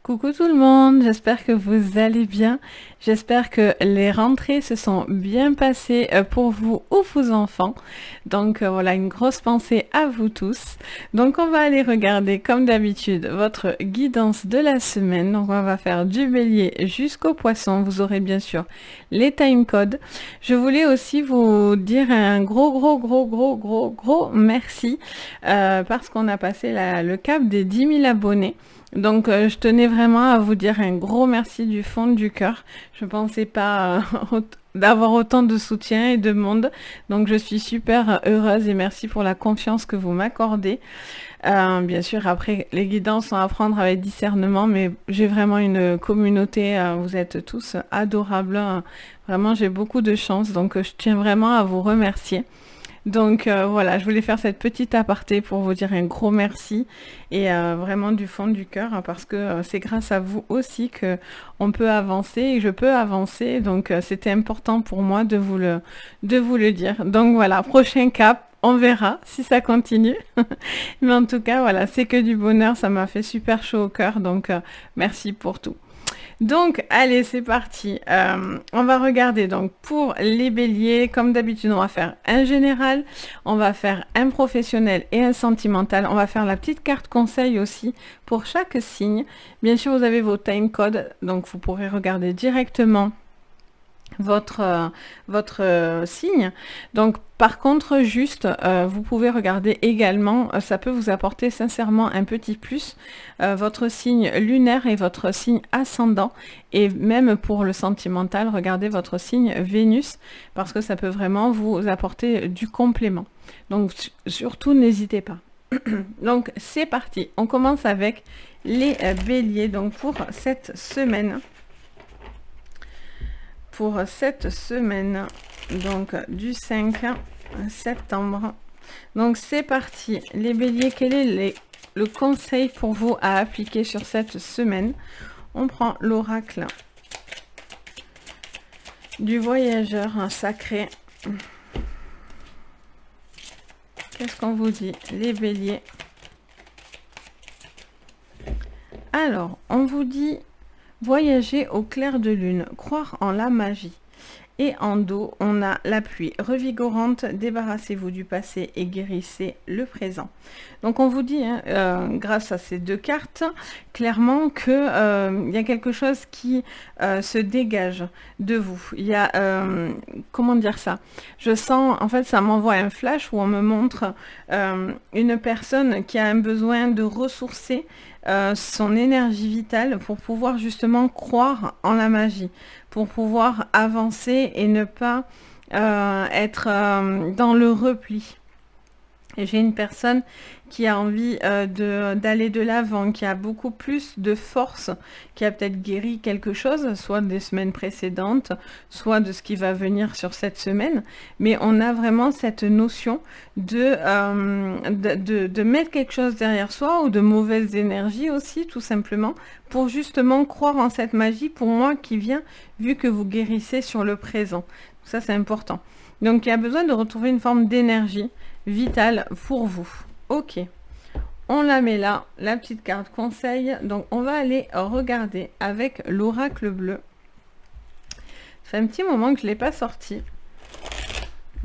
Coucou tout le monde, j'espère que vous allez bien. J'espère que les rentrées se sont bien passées pour vous ou vos enfants. Donc voilà, une grosse pensée à vous tous. Donc on va aller regarder comme d'habitude votre guidance de la semaine. Donc on va faire du bélier jusqu'au poisson. Vous aurez bien sûr les time codes. Je voulais aussi vous dire un gros merci parce qu'on a passé le cap des 10 000 abonnés. Donc je tenais vraiment à vous dire un gros merci du fond du cœur. Je ne pensais pas d'avoir autant de soutien et de monde. Donc je suis super heureuse et merci pour la confiance que vous m'accordez. Bien sûr, après, les guidances sont à prendre avec discernement, mais j'ai vraiment une communauté. Vous êtes tous adorables. Vraiment, j'ai beaucoup de chance. Donc je tiens vraiment à vous remercier. Donc voilà, je voulais faire cette petite aparté pour vous dire un gros merci et vraiment du fond du cœur parce que c'est grâce à vous aussi que on peut avancer et je peux avancer. Donc c'était important pour moi de vous le dire. Donc voilà, prochain cap. On verra si ça continue. Mais en tout cas, voilà, c'est que du bonheur. Ça m'a fait super chaud au cœur. Donc merci pour tout. Donc, allez, c'est parti. On va regarder donc pour les béliers. Comme d'habitude, on va faire un général, on va faire un professionnel et un sentimental. On va faire la petite carte conseil aussi pour chaque signe. Bien sûr, vous avez vos time codes, donc vous pourrez regarder directement votre signe. Donc par contre juste vous pouvez regarder également, ça peut vous apporter sincèrement un petit plus, votre signe lunaire et votre signe ascendant, et même pour le sentimental, regardez votre signe Vénus parce que ça peut vraiment vous apporter du complément. Donc surtout n'hésitez pas. Donc c'est parti, on commence avec les béliers. Donc pour cette semaine, donc du 5 septembre. Donc c'est parti. Les béliers, quel est le conseil pour vous à appliquer sur cette semaine? On prend l'oracle du voyageur sacré. Qu'est-ce qu'on vous dit, les béliers? Alors, on vous dit voyager au clair de lune, croire en la magie. Et en dos, on a la pluie revigorante, débarrassez-vous du passé et guérissez le présent. Donc on vous dit, grâce à ces deux cartes, clairement que y a quelque chose qui se dégage de vous. Il y a, comment dire ça? Je sens, en fait, ça m'envoie un flash où on me montre une personne qui a un besoin de ressourcer son énergie vitale pour pouvoir justement croire en la magie, pour pouvoir avancer et ne pas être dans le repli. Et j'ai une personne qui a envie d'aller de l'avant, qui a beaucoup plus de force, qui a peut-être guéri quelque chose, soit des semaines précédentes, soit de ce qui va venir sur cette semaine. Mais on a vraiment cette notion de mettre quelque chose derrière soi, ou de mauvaises énergies aussi, tout simplement, pour justement croire en cette magie, pour moi, qui vient, vu que vous guérissez sur le présent. Ça, c'est important. Donc, il y a besoin de retrouver une forme d'énergie vitale pour vous. Ok, on la met là, la petite carte conseil. Donc on va aller regarder avec l'oracle bleu. Ça fait un petit moment que je ne l'ai pas sorti.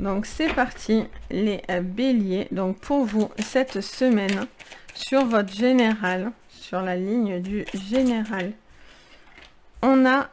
Donc c'est parti, les béliers. Donc pour vous, cette semaine, sur votre général, sur la ligne du général, on a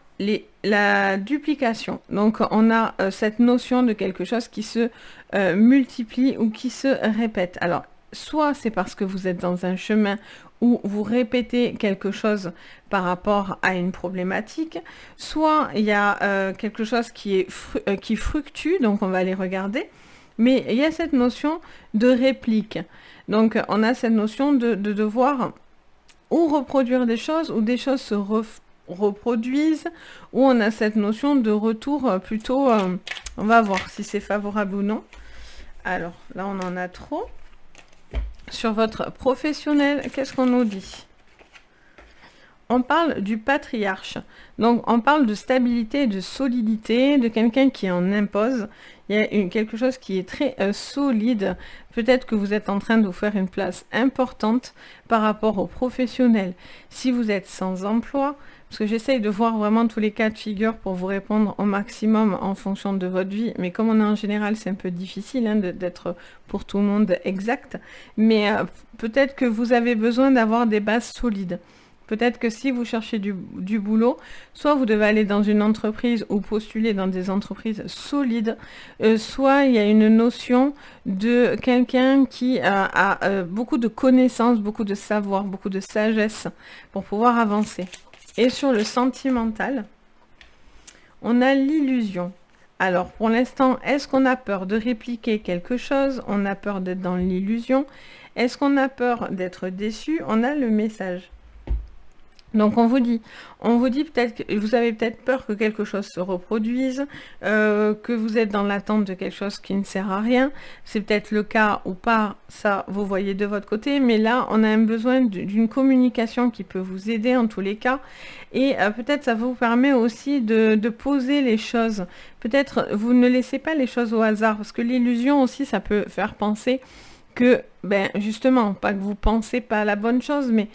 la duplication. Donc on a cette notion de quelque chose qui se multiplie ou qui se répète. Alors soit c'est parce que vous êtes dans un chemin où vous répétez quelque chose par rapport à une problématique, soit il y a quelque chose qui fructue, donc on va aller regarder, mais il y a cette notion de réplique. Donc on a cette notion de devoir ou reproduire des choses, ou des choses se reproduisent, ou on a cette notion de retour plutôt, on va voir si c'est favorable ou non. Alors là on en a trop. Sur votre professionnel, qu'est-ce qu'on nous dit? On parle du patriarche. Donc on parle de stabilité et de solidité, de quelqu'un qui en impose. Il y a quelque chose qui est très solide. Peut-être que vous êtes en train de vous faire une place importante par rapport aux professionnels. Si vous êtes sans emploi, parce que j'essaye de voir vraiment tous les cas de figure pour vous répondre au maximum en fonction de votre vie. Mais comme on est en général, c'est un peu difficile hein, d'être pour tout le monde exact. Mais peut-être que vous avez besoin d'avoir des bases solides. Peut-être que si vous cherchez du boulot, soit vous devez aller dans une entreprise ou postuler dans des entreprises solides, soit il y a une notion de quelqu'un qui a beaucoup de connaissances, beaucoup de savoir, beaucoup de sagesse pour pouvoir avancer. Et sur le sentimental, on a l'illusion. Alors pour l'instant, est-ce qu'on a peur de répliquer quelque chose? On a peur d'être dans l'illusion. Est-ce qu'on a peur d'être déçu? On a le message. Donc on vous dit peut-être que vous avez peut-être peur que quelque chose se reproduise, que vous êtes dans l'attente de quelque chose qui ne sert à rien. C'est peut-être le cas ou pas, ça vous voyez de votre côté, mais là on a un besoin d'une communication qui peut vous aider en tous les cas. Et peut-être ça vous permet aussi de poser les choses. Peut-être vous ne laissez pas les choses au hasard, parce que l'illusion aussi ça peut faire penser que, justement, pas que vous pensez pas à la bonne chose, mais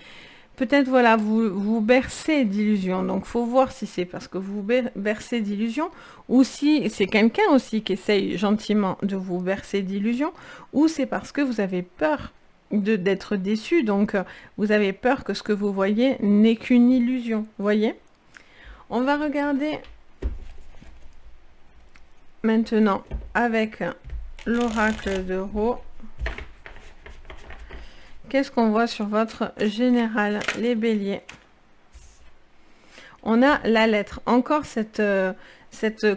peut-être, voilà, vous bercez d'illusions. Donc, il faut voir si c'est parce que vous bercez d'illusions ou si c'est quelqu'un aussi qui essaye gentiment de vous bercer d'illusions ou c'est parce que vous avez peur d'être déçu. Donc, vous avez peur que ce que vous voyez n'est qu'une illusion. Vous voyez? On va regarder maintenant avec l'oracle d'Euro. Qu'est-ce qu'on voit sur votre général, les béliers? On a la lettre, encore cette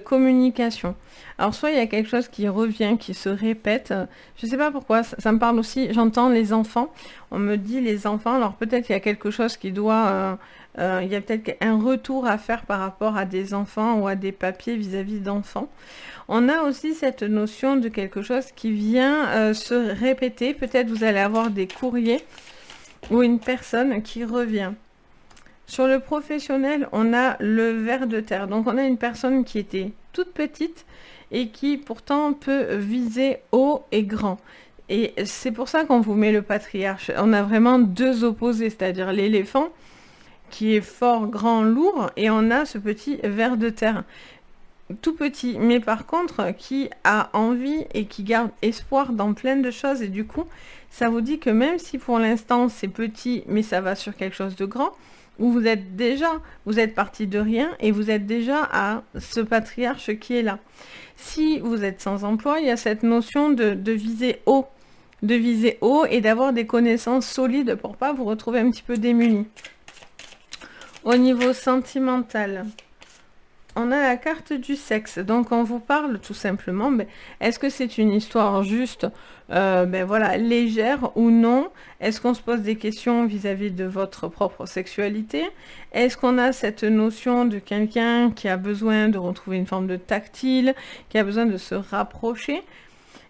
communication. Alors soit il y a quelque chose qui revient, qui se répète, je ne sais pas pourquoi, ça me parle aussi, j'entends les enfants, on me dit les enfants, alors peut-être qu'il y a quelque chose qui doit, il y a peut-être un retour à faire par rapport à des enfants ou à des papiers vis-à-vis d'enfants. On a aussi cette notion de quelque chose qui vient se répéter, peut-être vous allez avoir des courriers ou une personne qui revient. Sur le professionnel, on a le ver de terre. Donc, on a une personne qui était toute petite et qui, pourtant, peut viser haut et grand. Et c'est pour ça qu'on vous met le patriarche. On a vraiment deux opposés, c'est-à-dire l'éléphant qui est fort, grand, lourd, et on a ce petit ver de terre, tout petit, mais par contre, qui a envie et qui garde espoir dans plein de choses. Et du coup, ça vous dit que même si pour l'instant, c'est petit, mais ça va sur quelque chose de grand, où vous êtes parti de rien et vous êtes déjà à ce patriarche qui est là. Si vous êtes sans emploi, il y a cette notion de viser haut, et d'avoir des connaissances solides pour pas vous retrouver un petit peu démunis. Au niveau sentimental, on a la carte du sexe, donc on vous parle tout simplement, est-ce que c'est une histoire juste, voilà, légère ou non? Est-ce qu'on se pose des questions vis-à-vis de votre propre sexualité? Est-ce qu'on a cette notion de quelqu'un qui a besoin de retrouver une forme de tactile, qui a besoin de se rapprocher?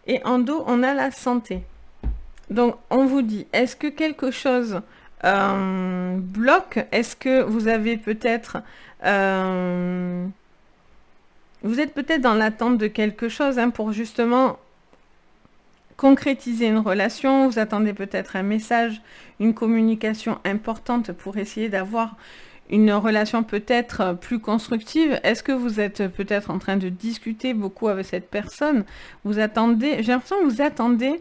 Et en dos, on a la santé. Donc, on vous dit, est-ce que quelque chose bloque? Est-ce que vous avez peut-être... vous êtes peut-être dans l'attente de quelque chose pour justement concrétiser une relation. Vous attendez peut-être un message, une communication importante pour essayer d'avoir une relation peut-être plus constructive. Est-ce que vous êtes peut-être en train de discuter beaucoup avec cette personne? Vous attendez, j'ai l'impression que vous attendez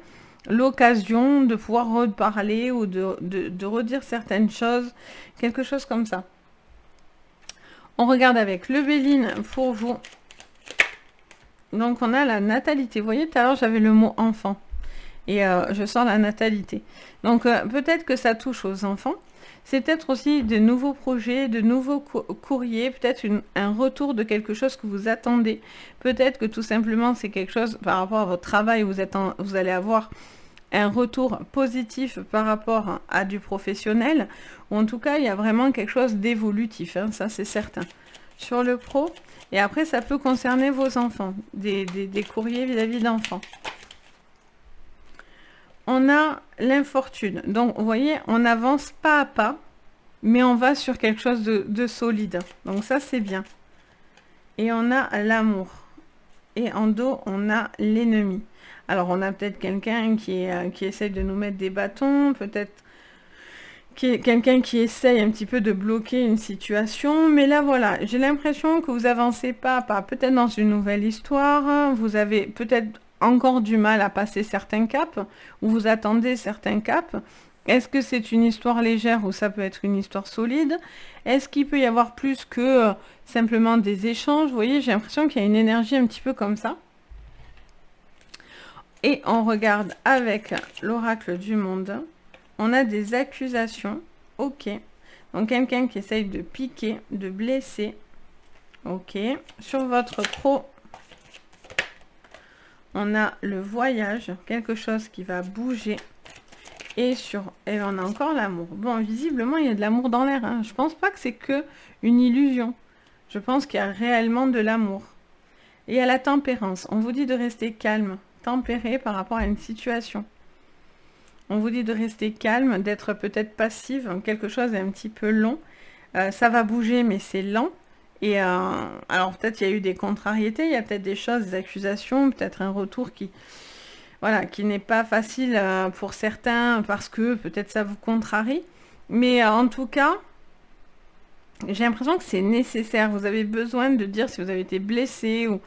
l'occasion de pouvoir reparler ou de redire certaines choses, quelque chose comme ça. On regarde avec le Béline pour vous. Donc on a la natalité. Vous voyez, tout à l'heure j'avais le mot enfant. Et je sors la natalité. Donc peut-être que ça touche aux enfants. C'est peut-être aussi de nouveaux projets, de nouveaux courriers, peut-être un retour de quelque chose que vous attendez. Peut-être que tout simplement c'est quelque chose par rapport à votre travail, vous allez avoir un retour positif par rapport à du professionnel. Ou en tout cas, il y a vraiment quelque chose d'évolutif, ça c'est certain. Sur le pro, et après ça peut concerner vos enfants, des courriers vis-à-vis d'enfants. On a l'infortune. Donc, vous voyez, on avance pas à pas, mais on va sur quelque chose de solide. Donc, ça, c'est bien. Et on a l'amour. et en dos, on a l'ennemi. Alors, on a peut-être quelqu'un qui essaye de nous mettre des bâtons, peut-être quelqu'un qui essaye un petit peu de bloquer une situation. Mais là, voilà, j'ai l'impression que vous avancez pas peut-être dans une nouvelle histoire. Vous avez peut-être encore du mal à passer certains caps, ou vous attendez certains caps. Est-ce que c'est une histoire légère ou ça peut être une histoire solide? Est-ce qu'il peut y avoir plus que simplement des échanges? Vous voyez, j'ai l'impression qu'il y a une énergie un petit peu comme ça. Et on regarde avec l'oracle du monde. On a des accusations. Ok. Donc quelqu'un qui essaye de piquer, de blesser. Ok. Sur votre pro, on a le voyage. Quelque chose qui va bouger. Et on a encore l'amour. Bon, visiblement, il y a de l'amour dans l'air. Hein. Je pense pas que c'est que une illusion. Je pense qu'il y a réellement de l'amour. Et à la tempérance. On vous dit de rester calme, tempéré par rapport à une situation. On vous dit de rester calme, d'être peut-être passive. Quelque chose est un petit peu long. Ça va bouger, mais c'est lent. Et alors, peut-être il y a eu des contrariétés. Il y a peut-être des choses, des accusations, peut-être un retour qui... Voilà, qui n'est pas facile pour certains parce que peut-être ça vous contrarie. Mais en tout cas, j'ai l'impression que c'est nécessaire. Vous avez besoin de dire si vous avez été blessé ou...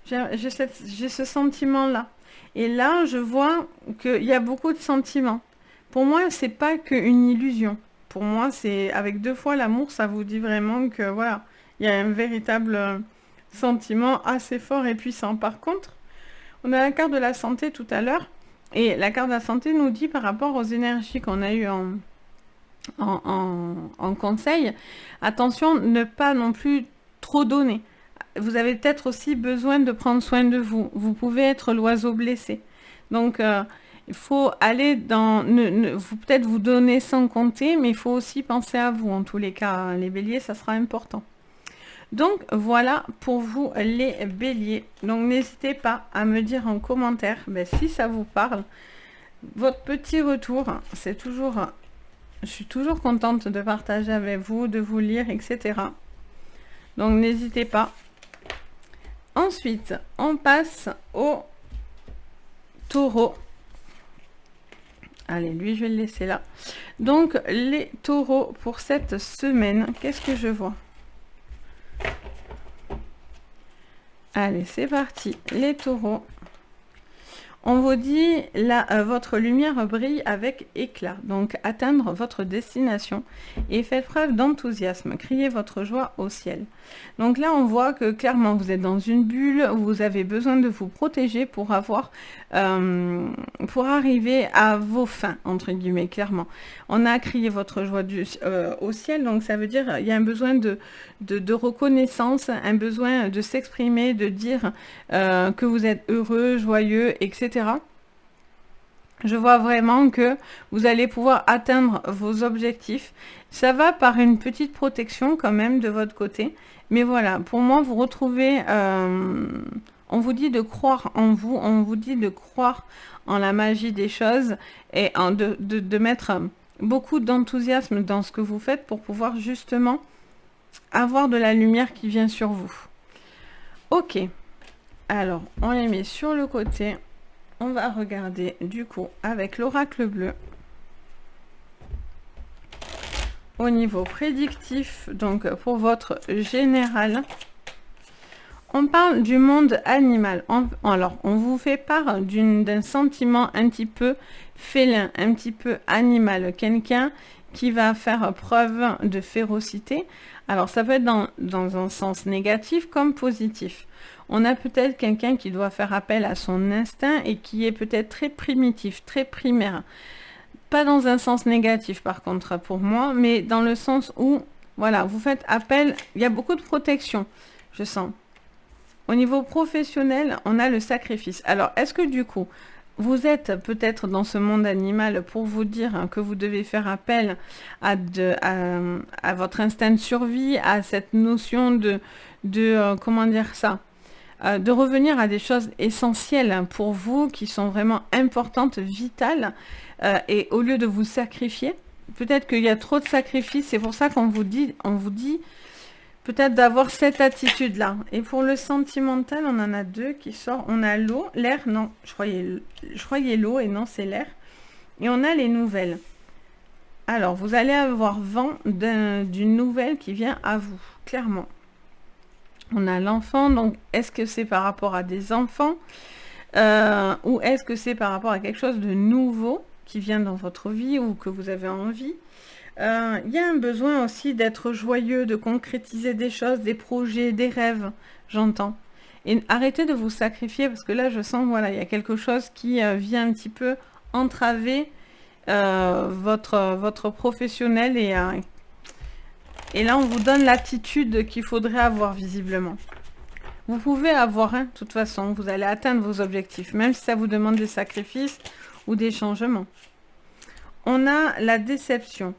J'ai ce sentiment-là. Et là, je vois qu'il y a beaucoup de sentiments. Pour moi, c'est pas qu'une illusion. Pour moi, c'est avec 2 fois l'amour, ça vous dit vraiment que voilà, il y a un véritable sentiment assez fort et puissant. Par contre, on a la carte de la santé tout à l'heure, et la carte de la santé nous dit par rapport aux énergies qu'on a eues en conseil, attention, ne pas non plus trop donner. Vous avez peut-être aussi besoin de prendre soin de vous. Vous pouvez être l'oiseau blessé. Donc, il faut aller dans... peut-être vous donner sans compter, mais il faut aussi penser à vous. En tous les cas, les béliers, ça sera important. Donc voilà pour vous les béliers. Donc n'hésitez pas à me dire en commentaire si ça vous parle. Votre petit retour, c'est toujours... Je suis toujours contente de partager avec vous, de vous lire, etc. Donc n'hésitez pas. Ensuite, on passe au taureau. Allez, lui, je vais le laisser là. Donc les taureaux pour cette semaine, qu'est-ce que je vois ? Allez, c'est parti. Les taureaux. On vous dit, votre lumière brille avec éclat. Donc, atteindre votre destination et faites preuve d'enthousiasme. Criez votre joie au ciel. Donc là, on voit que clairement, vous êtes dans une bulle où vous avez besoin de vous protéger pour arriver à vos fins, entre guillemets, clairement. On a crié votre joie au ciel, donc ça veut dire il y a un besoin de reconnaissance, un besoin de s'exprimer, de dire que vous êtes heureux, joyeux, etc. Je vois vraiment que vous allez pouvoir atteindre vos objectifs. Ça va par une petite protection quand même de votre côté. Mais voilà, pour moi, vous retrouvez... on vous dit de croire en vous, on vous dit de croire en la magie des choses et de mettre beaucoup d'enthousiasme dans ce que vous faites pour pouvoir justement avoir de la lumière qui vient sur vous. Ok, alors on les met sur le côté. On va regarder du coup avec l'oracle bleu. Au niveau prédictif, donc pour votre général, on parle du monde animal. Alors, on vous fait part d'un sentiment un petit peu félin, un petit peu animal. Quelqu'un qui va faire preuve de férocité. Alors, ça peut être dans un sens négatif comme positif. On a peut-être quelqu'un qui doit faire appel à son instinct et qui est peut-être très primitif, très primaire. Pas dans un sens négatif par contre pour moi, mais dans le sens où, voilà, vous faites appel, il y a beaucoup de protection, je sens. Au niveau professionnel, on a le sacrifice. Alors, est-ce que du coup, vous êtes peut-être dans ce monde animal pour vous dire que vous devez faire appel à votre instinct de survie, à cette notion comment dire ça, de revenir à des choses essentielles pour vous, qui sont vraiment importantes, vitales, et au lieu de vous sacrifier, peut-être qu'il y a trop de sacrifices, c'est pour ça qu'on vous dit, peut-être d'avoir cette attitude-là. Et pour le sentimental, on en a deux qui sortent. On a l'eau, l'air, non, je croyais l'eau et non, c'est l'air. Et on a les nouvelles. Alors, vous allez avoir vent d'une nouvelle qui vient à vous, clairement. On a l'enfant, donc est-ce que c'est par rapport à des enfants ou est-ce que c'est par rapport à quelque chose de nouveau qui vient dans votre vie ou que vous avez envie? Il y a un besoin aussi d'être joyeux, de concrétiser des choses, des projets, des rêves, j'entends. Et arrêtez de vous sacrifier parce que là, je sens, voilà, il y a quelque chose qui vient un petit peu entraver votre professionnel et là, on vous donne l'attitude qu'il faudrait avoir visiblement. Vous pouvez avoir, de toute façon, vous allez atteindre vos objectifs, même si ça vous demande des sacrifices ou des changements. On a la déception.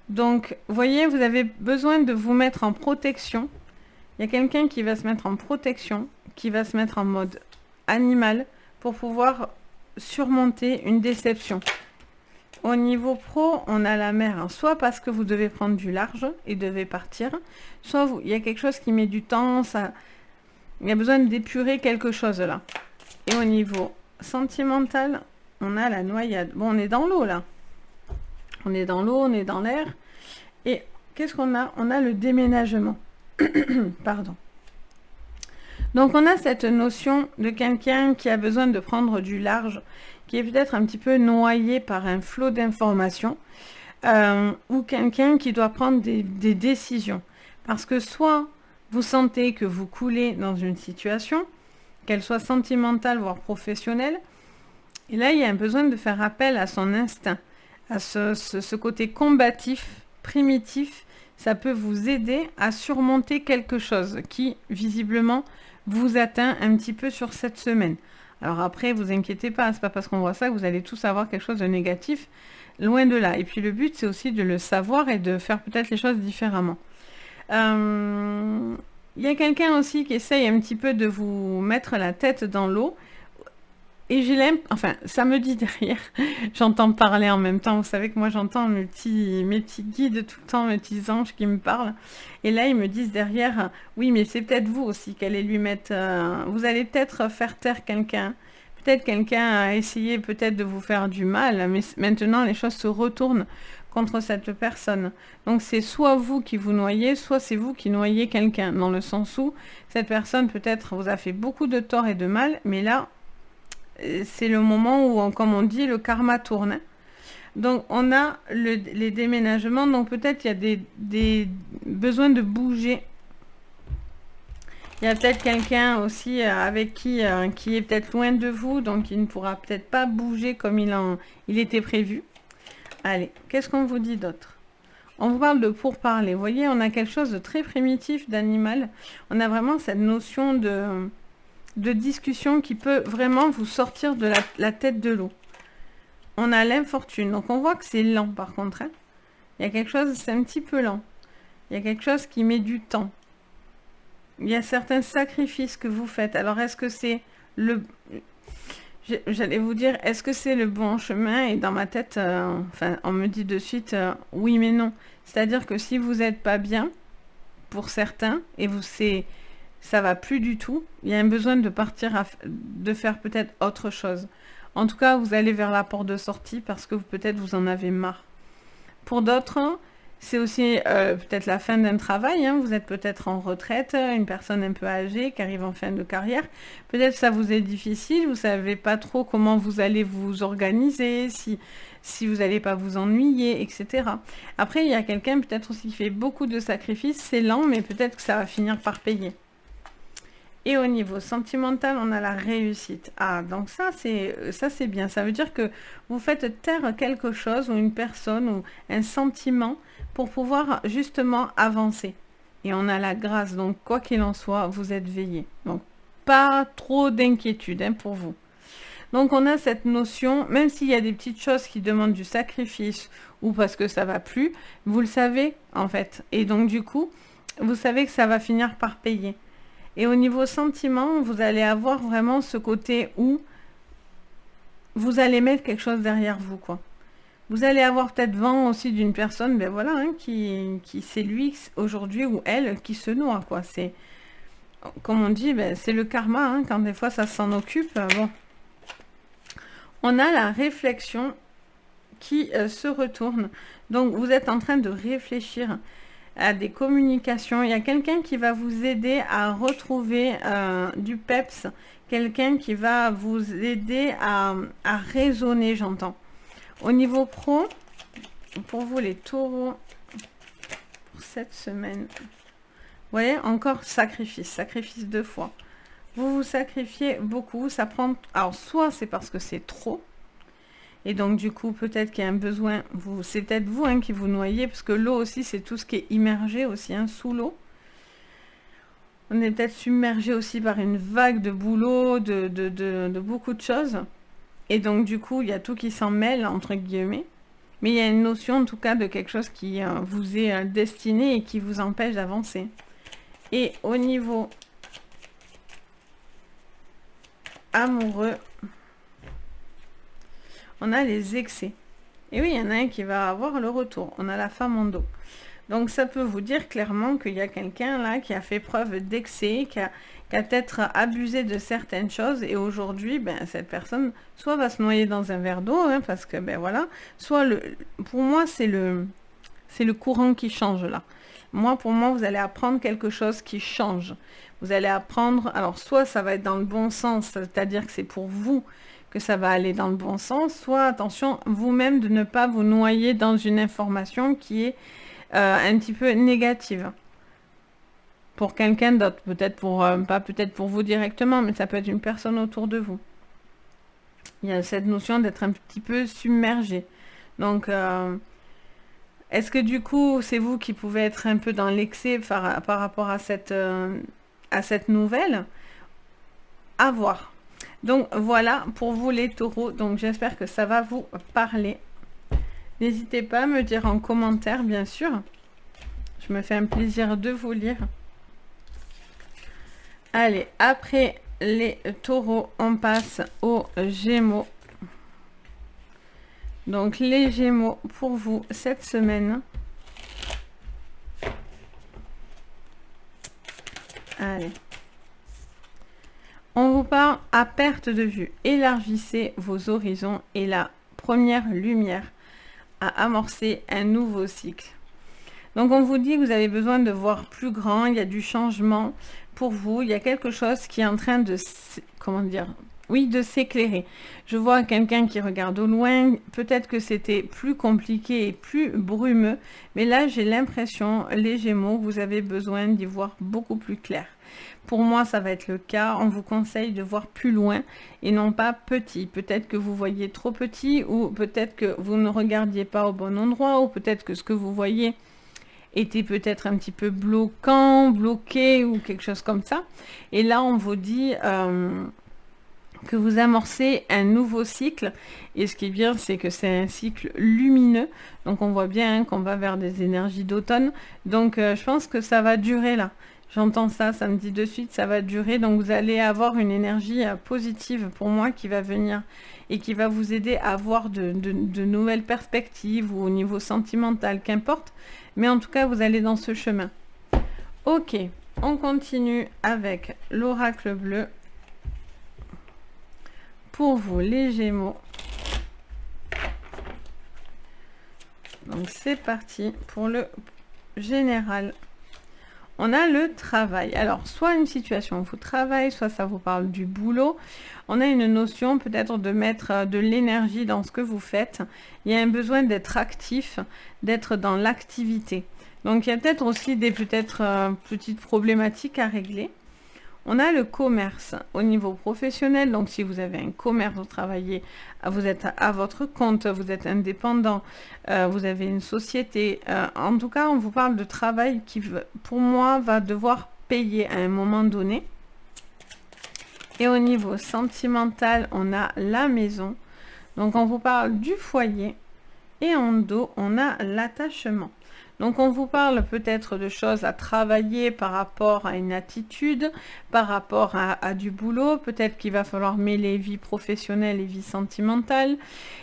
Donc, voyez, vous avez besoin de vous mettre en protection. Il y a quelqu'un qui va se mettre en protection, qui va se mettre en mode animal pour pouvoir surmonter une déception. Au niveau pro, on a la mer, soit parce que vous devez prendre du large et devez partir, soit il y a quelque chose qui met du temps, il y a besoin d'épurer quelque chose là. Et au niveau sentimental, on a la noyade. Bon, on est dans l'eau là. On est dans l'eau, on est dans l'air. Et qu'est-ce qu'on a? On a le déménagement. Pardon. Donc on a cette notion de quelqu'un qui a besoin de prendre du large, qui est peut-être un petit peu noyé par un flot d'informations, ou quelqu'un qui doit prendre des décisions. Parce que soit vous sentez que vous coulez dans une situation, qu'elle soit sentimentale, voire professionnelle, et là il y a un besoin de faire appel à son instinct, à ce côté combatif, primitif. Ça peut vous aider à surmonter quelque chose qui, visiblement, vous atteint un petit peu sur cette semaine. Alors après, vous inquiétez pas, c'est pas parce qu'on voit ça que vous allez tous avoir quelque chose de négatif, loin de là. Et puis le but, c'est aussi de le savoir et de faire peut-être les choses différemment. Il y a quelqu'un aussi qui essaye un petit peu de vous mettre la tête dans l'eau. Et j'ai enfin, ça me dit derrière, j'entends parler en même temps. Vous savez que moi, j'entends mes petits guides tout le temps, mes petits anges qui me parlent. Et là, ils me disent derrière, oui, mais c'est peut-être vous aussi qu'allez lui mettre... vous allez peut-être faire taire quelqu'un. Peut-être quelqu'un a essayé peut-être de vous faire du mal, mais maintenant, les choses se retournent contre cette personne. Donc, c'est soit vous qui vous noyez, soit c'est vous qui noyez quelqu'un. Dans le sens où cette personne, peut-être, vous a fait beaucoup de tort et de mal, mais là... c'est le moment où, comme on dit, le karma tourne. Donc, on a les déménagements. Donc, peut-être il y a des besoins de bouger. Il y a peut-être quelqu'un aussi avec qui est peut-être loin de vous. Donc, il ne pourra peut-être pas bouger comme il était prévu. Allez, qu'est-ce qu'on vous dit d'autre? On vous parle de pourparler. Vous voyez, on a quelque chose de très primitif, d'animal. On a vraiment cette notion de discussion qui peut vraiment vous sortir de la tête de l'eau. On a l'infortune. Donc, on voit que c'est lent, par contre. Hein. Il y a quelque chose, c'est un petit peu lent. Il y a quelque chose qui met du temps. Il y a certains sacrifices que vous faites. Alors, est-ce que c'est j'allais vous dire, est-ce que c'est le bon chemin? Et dans ma tête, enfin, on me dit de suite, oui, mais non. C'est-à-dire que si vous n'êtes pas bien, pour certains, et ça va plus du tout, il y a un besoin de partir, de faire peut-être autre chose. En tout cas, vous allez vers la porte de sortie parce que peut-être vous en avez marre. Pour d'autres, c'est aussi peut-être la fin d'un travail. Hein. Vous êtes peut-être en retraite, une personne un peu âgée qui arrive en fin de carrière. Peut-être que ça vous est difficile, vous ne savez pas trop comment vous allez vous organiser, si vous n'allez pas vous ennuyer, etc. Après, il y a quelqu'un peut-être aussi qui fait beaucoup de sacrifices. C'est lent, mais peut-être que ça va finir par payer. Et au niveau sentimental, on a la réussite. Ah, donc ça c'est bien. Ça veut dire que vous faites taire quelque chose ou une personne ou un sentiment pour pouvoir justement avancer. Et on a la grâce. Donc quoi qu'il en soit, vous êtes veillé. Donc pas trop d'inquiétude pour vous. Donc on a cette notion, même s'il y a des petites choses qui demandent du sacrifice ou parce que ça va plus, vous le savez en fait. Et donc du coup, vous savez que ça va finir par payer. Et au niveau sentiment, vous allez avoir vraiment ce côté où vous allez mettre quelque chose derrière vous, quoi. Vous allez avoir peut-être vent aussi d'une personne, ben voilà, hein, qui c'est lui aujourd'hui ou elle qui se noie, quoi. C'est, comme on dit, ben, c'est le karma, hein, quand des fois ça s'en occupe. Bon. On a la réflexion qui se retourne. Donc, vous êtes en train de réfléchir à des communications. Il y a quelqu'un qui va vous aider à retrouver du peps. Quelqu'un qui va vous aider à raisonner, j'entends. Au niveau pro, pour vous les taureaux, pour cette semaine, vous voyez, encore sacrifice, sacrifice 2 fois. Vous vous sacrifiez beaucoup, ça prend... Alors, soit c'est parce que c'est trop, et donc du coup, peut-être qu'il y a un besoin, c'est peut-être vous hein, qui vous noyez, parce que l'eau aussi, c'est tout ce qui est immergé aussi, hein, sous l'eau. On est peut-être submergé aussi par une vague de boulot, de beaucoup de choses. Et donc, du coup, il y a tout qui s'en mêle, entre guillemets. Mais il y a une notion, en tout cas, de quelque chose qui vous est destiné et qui vous empêche d'avancer. Et au niveau amoureux, on a les excès. Et oui, il y en a un qui va avoir le retour. On a la femme en dos. Donc, ça peut vous dire clairement qu'il y a quelqu'un là qui a fait preuve d'excès, qui a peut-être abusé de certaines choses. Et aujourd'hui, ben, cette personne, soit va se noyer dans un verre d'eau, hein, parce que, ben voilà, soit, pour moi, c'est le courant qui change là. Moi, pour moi, vous allez apprendre quelque chose qui change. Vous allez apprendre, alors soit ça va être dans le bon sens, c'est-à-dire que c'est pour vous que ça va aller dans le bon sens, soit attention vous-même de ne pas vous noyer dans une information qui est un petit peu négative. Pour quelqu'un d'autre, peut-être pour, pas peut-être pour vous directement, mais ça peut être une personne autour de vous. Il y a cette notion d'être un petit peu submergé. Donc, est-ce que du coup, c'est vous qui pouvez être un peu dans l'excès par rapport à cette nouvelle? À voir. Donc, voilà pour vous les taureaux. Donc, j'espère que ça va vous parler. N'hésitez pas à me dire en commentaire, bien sûr. Je me fais un plaisir de vous lire. Allez, après les taureaux, on passe aux gémeaux. Donc, les gémeaux, pour vous, cette semaine. Allez. On vous parle à perte de vue. Élargissez vos horizons et la première lumière à amorcer un nouveau cycle. Donc, on vous dit que vous avez besoin de voir plus grand. Il y a du changement pour vous. Il y a quelque chose qui est en train de... Comment dire ? Oui, de s'éclairer. Je vois quelqu'un qui regarde au loin. Peut-être que c'était plus compliqué et plus brumeux. Mais là, j'ai l'impression, les Gémeaux, vous avez besoin d'y voir beaucoup plus clair. Pour moi, ça va être le cas. On vous conseille de voir plus loin et non pas petit. Peut-être que vous voyez trop petit ou peut-être que vous ne regardiez pas au bon endroit ou peut-être que ce que vous voyez était peut-être un petit peu bloqué ou quelque chose comme ça. Et là, on vous dit que vous amorcez un nouveau cycle. Et ce qui est bien, c'est que c'est un cycle lumineux. Donc, on voit bien hein, qu'on va vers des énergies d'automne. Donc, je pense que ça va durer là. J'entends ça, ça me dit de suite, ça va durer. Donc, vous allez avoir une énergie positive pour moi qui va venir et qui va vous aider à avoir de nouvelles perspectives ou au niveau sentimental, qu'importe. Mais en tout cas, vous allez dans ce chemin. Ok, on continue avec l'oracle bleu. Pour vous, les Gémeaux. Donc, c'est parti pour le général. On a le travail. Alors, soit une situation où vous travaillez, soit ça vous parle du boulot. On a une notion peut-être de mettre de l'énergie dans ce que vous faites. Il y a un besoin d'être actif, d'être dans l'activité. Donc, il y a peut-être aussi des petites problématiques à régler. On a le commerce au niveau professionnel. Donc, si vous avez un commerce, vous travaillez, vous êtes à votre compte, vous êtes indépendant, vous avez une société. En tout cas, on vous parle de travail qui, pour moi, va devoir payer à un moment donné. Et au niveau sentimental, on a la maison. Donc, on vous parle du foyer. Et en dos, on a l'attachement. Donc on vous parle peut-être de choses à travailler par rapport à une attitude, par rapport à du boulot, peut-être qu'il va falloir mêler vie professionnelle et vie sentimentale.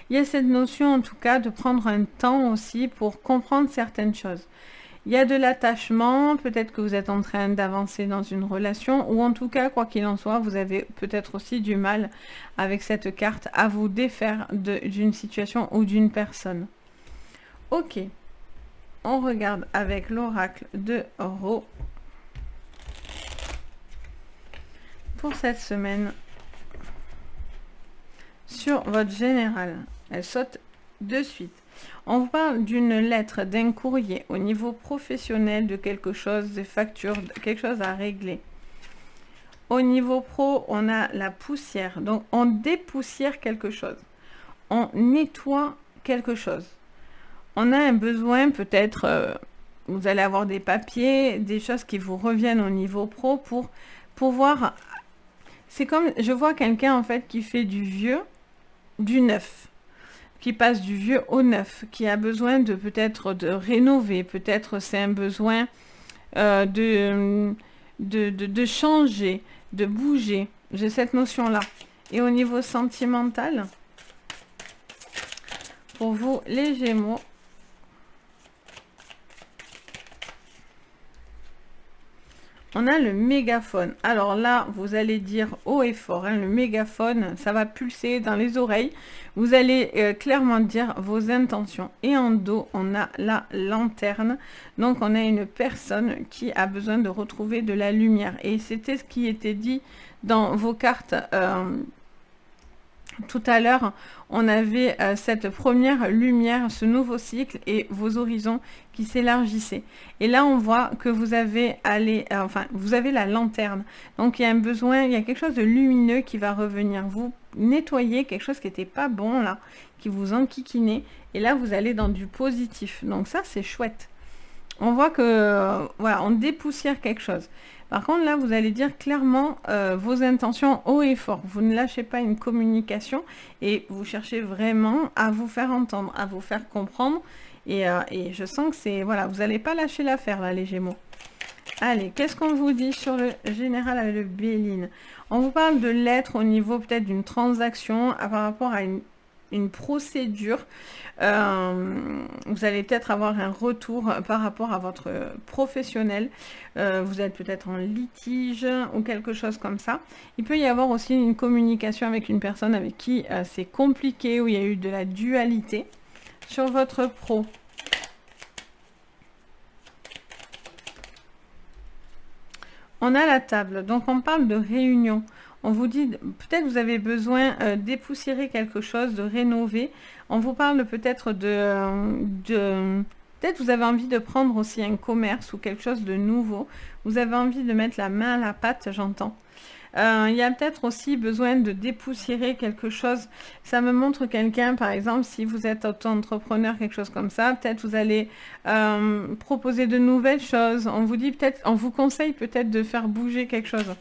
Il y a cette notion en tout cas de prendre un temps aussi pour comprendre certaines choses. Il y a de l'attachement, peut-être que vous êtes en train d'avancer dans une relation, ou en tout cas, quoi qu'il en soit, vous avez peut-être aussi du mal avec cette carte à vous défaire d'une situation ou d'une personne. Ok, on regarde avec l'oracle de Ro pour cette semaine sur votre général. Elle saute de suite. On vous parle d'une lettre, d'un courrier au niveau professionnel, de quelque chose, des factures, quelque chose à régler. Au niveau pro, on a la poussière. Donc, on dépoussière quelque chose. On nettoie quelque chose. On a un besoin, peut-être, vous allez avoir des papiers, des choses qui vous reviennent au niveau pro pour pouvoir... C'est comme, je vois quelqu'un, en fait, qui fait du vieux, du neuf. Qui passe du vieux au neuf, qui a besoin de peut-être de rénover, peut-être c'est un besoin de changer, de bouger. J'ai cette notion-là. Et au niveau sentimental, pour vous les Gémeaux, on a le mégaphone. Alors là, vous allez dire haut et fort, hein, le mégaphone, ça va pulser dans les oreilles. Vous allez clairement dire vos intentions. Et en dos, on a la lanterne. Donc, on a une personne qui a besoin de retrouver de la lumière. Et c'était ce qui était dit dans vos cartes tout à l'heure. On avait cette première lumière, ce nouveau cycle et vos horizons qui s'élargissaient. Et là, on voit que vous avez vous avez la lanterne. Donc, il y a un besoin, il y a quelque chose de lumineux qui va revenir. Vous nettoyez quelque chose qui n'était pas bon, là, qui vous enquiquinait. Et là, vous allez dans du positif. Donc, ça, c'est chouette. On voit que, voilà, on dépoussière quelque chose. Par contre, là, vous allez dire clairement vos intentions haut et fort. Vous ne lâchez pas une communication et vous cherchez vraiment à vous faire entendre, à vous faire comprendre. Et je sens que c'est... Voilà, vous n'allez pas lâcher l'affaire, là, les Gémeaux. Allez, qu'est-ce qu'on vous dit sur le général avec le Béline? On vous parle de lettres au niveau peut-être d'une transaction par rapport à une procédure. Vous allez peut-être avoir un retour par rapport à votre professionnel. Vous êtes peut-être en litige ou quelque chose comme ça. Il peut y avoir aussi une communication avec une personne avec qui c'est compliqué, où il y a eu de la dualité. Sur votre pro, on a la table. Donc, on parle de réunion. On vous dit, peut-être vous avez besoin dépoussiérer quelque chose, de rénover. On vous parle peut-être peut-être vous avez envie de prendre aussi un commerce ou quelque chose de nouveau. Vous avez envie de mettre la main à la pâte, j'entends. Il y a peut-être aussi besoin de dépoussiérer quelque chose. Ça me montre quelqu'un, par exemple, si vous êtes auto-entrepreneur, quelque chose comme ça, peut-être vous allez proposer de nouvelles choses. On vous dit peut-être, on vous conseille peut-être de faire bouger quelque chose.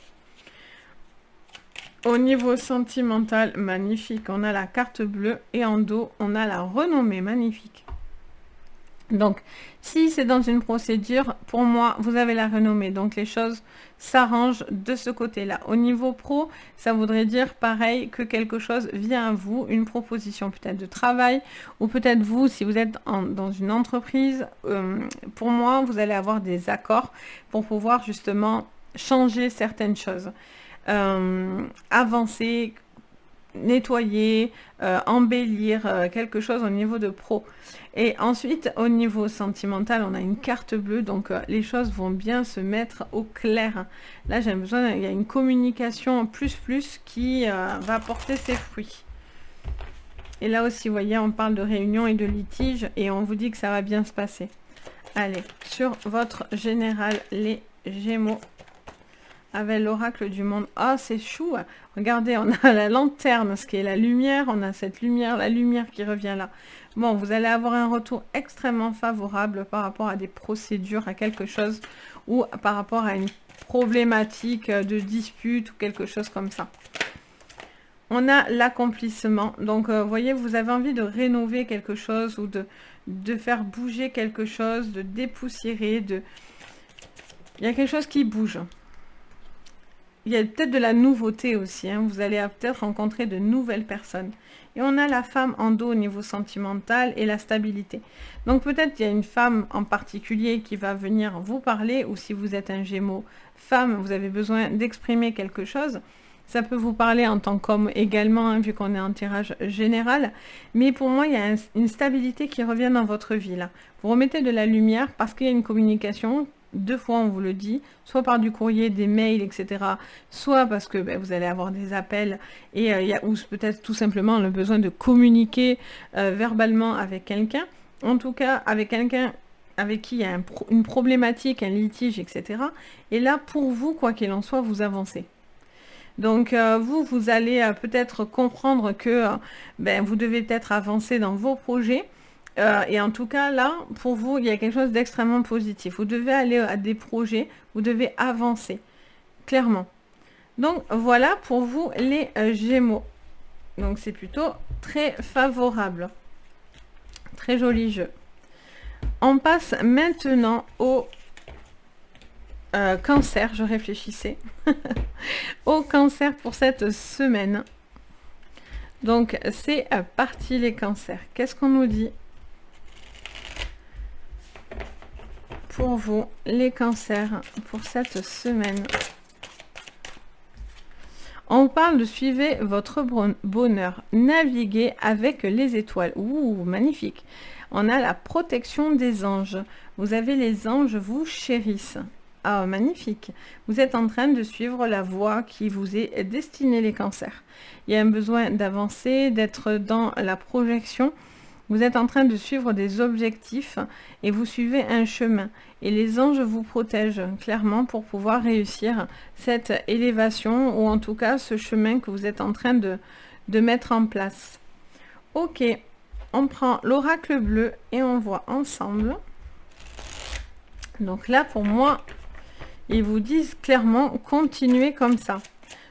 Au niveau sentimental, magnifique. On a la carte bleue et en dos, on a la renommée, magnifique. Donc, si c'est dans une procédure, pour moi, vous avez la renommée. Donc, les choses s'arrangent de ce côté-là. Au niveau pro, ça voudrait dire pareil que quelque chose vient à vous, une proposition peut-être de travail, ou peut-être vous, si vous êtes dans une entreprise, pour moi, vous allez avoir des accords pour pouvoir justement changer certaines choses. Avancer, nettoyer, embellir quelque chose au niveau de pro. Et ensuite, au niveau sentimental, on a une carte bleue, donc les choses vont bien se mettre au clair. Là, j'ai besoin, il y a une communication plus qui va porter ses fruits. Et là aussi, vous voyez, on parle de réunion et de litige, et on vous dit que ça va bien se passer. Allez, sur votre général, les Gémeaux, avec l'oracle du monde. Ah, c'est chou. Regardez, on a la lanterne, ce qui est la lumière. On a cette lumière, la lumière qui revient là. Bon, vous allez avoir un retour extrêmement favorable par rapport à des procédures, à quelque chose, ou par rapport à une problématique de dispute ou quelque chose comme ça. On a l'accomplissement. Donc, vous voyez, vous avez envie de rénover quelque chose ou de faire bouger quelque chose, de dépoussiérer, il y a quelque chose qui bouge. Il y a peut-être de la nouveauté aussi. Hein. Vous allez peut-être rencontrer de nouvelles personnes. Et on a la femme en dos au niveau sentimental et la stabilité. Donc peut-être il y a une femme en particulier qui va venir vous parler, ou si vous êtes un Gémeaux femme, vous avez besoin d'exprimer quelque chose. Ça peut vous parler en tant qu'homme également, hein, vu qu'on est en tirage général. Mais pour moi, il y a une stabilité qui revient dans votre vie là. Vous remettez de la lumière parce qu'il y a une communication. 2 fois, on vous le dit, soit par du courrier, des mails, etc. Soit parce que vous allez avoir des appels et ou peut-être tout simplement le besoin de communiquer verbalement avec quelqu'un. En tout cas, avec quelqu'un avec qui il y a une problématique, un litige, etc. Et là, pour vous, quoi qu'il en soit, vous avancez. Donc, vous allez peut-être comprendre que vous devez peut-être avancer dans vos projets. Et en tout cas, là, pour vous, il y a quelque chose d'extrêmement positif. Vous devez aller à des projets, vous devez avancer, clairement. Donc, voilà pour vous, les Gémeaux. Donc, c'est plutôt très favorable. Très joli jeu. On passe maintenant au Cancer, je réfléchissais. Au Cancer pour cette semaine. Donc, c'est parti les Cancers. Qu'est-ce qu'on nous dit pour vous, les Cancers, pour cette semaine? On parle de suivre votre bonheur, naviguer avec les étoiles. Ouh, magnifique. On a la protection des anges. Vous avez les anges vous chérissent. Ah, magnifique. Vous êtes en train de suivre la voie qui vous est destinée, les Cancers. Il y a un besoin d'avancer, d'être dans la projection. Vous êtes en train de suivre des objectifs et vous suivez un chemin. Et les anges vous protègent clairement pour pouvoir réussir cette élévation ou en tout cas ce chemin que vous êtes en train de mettre en place. Ok, on prend l'oracle bleu et on voit ensemble. Donc là, pour moi, ils vous disent clairement, continuez comme ça.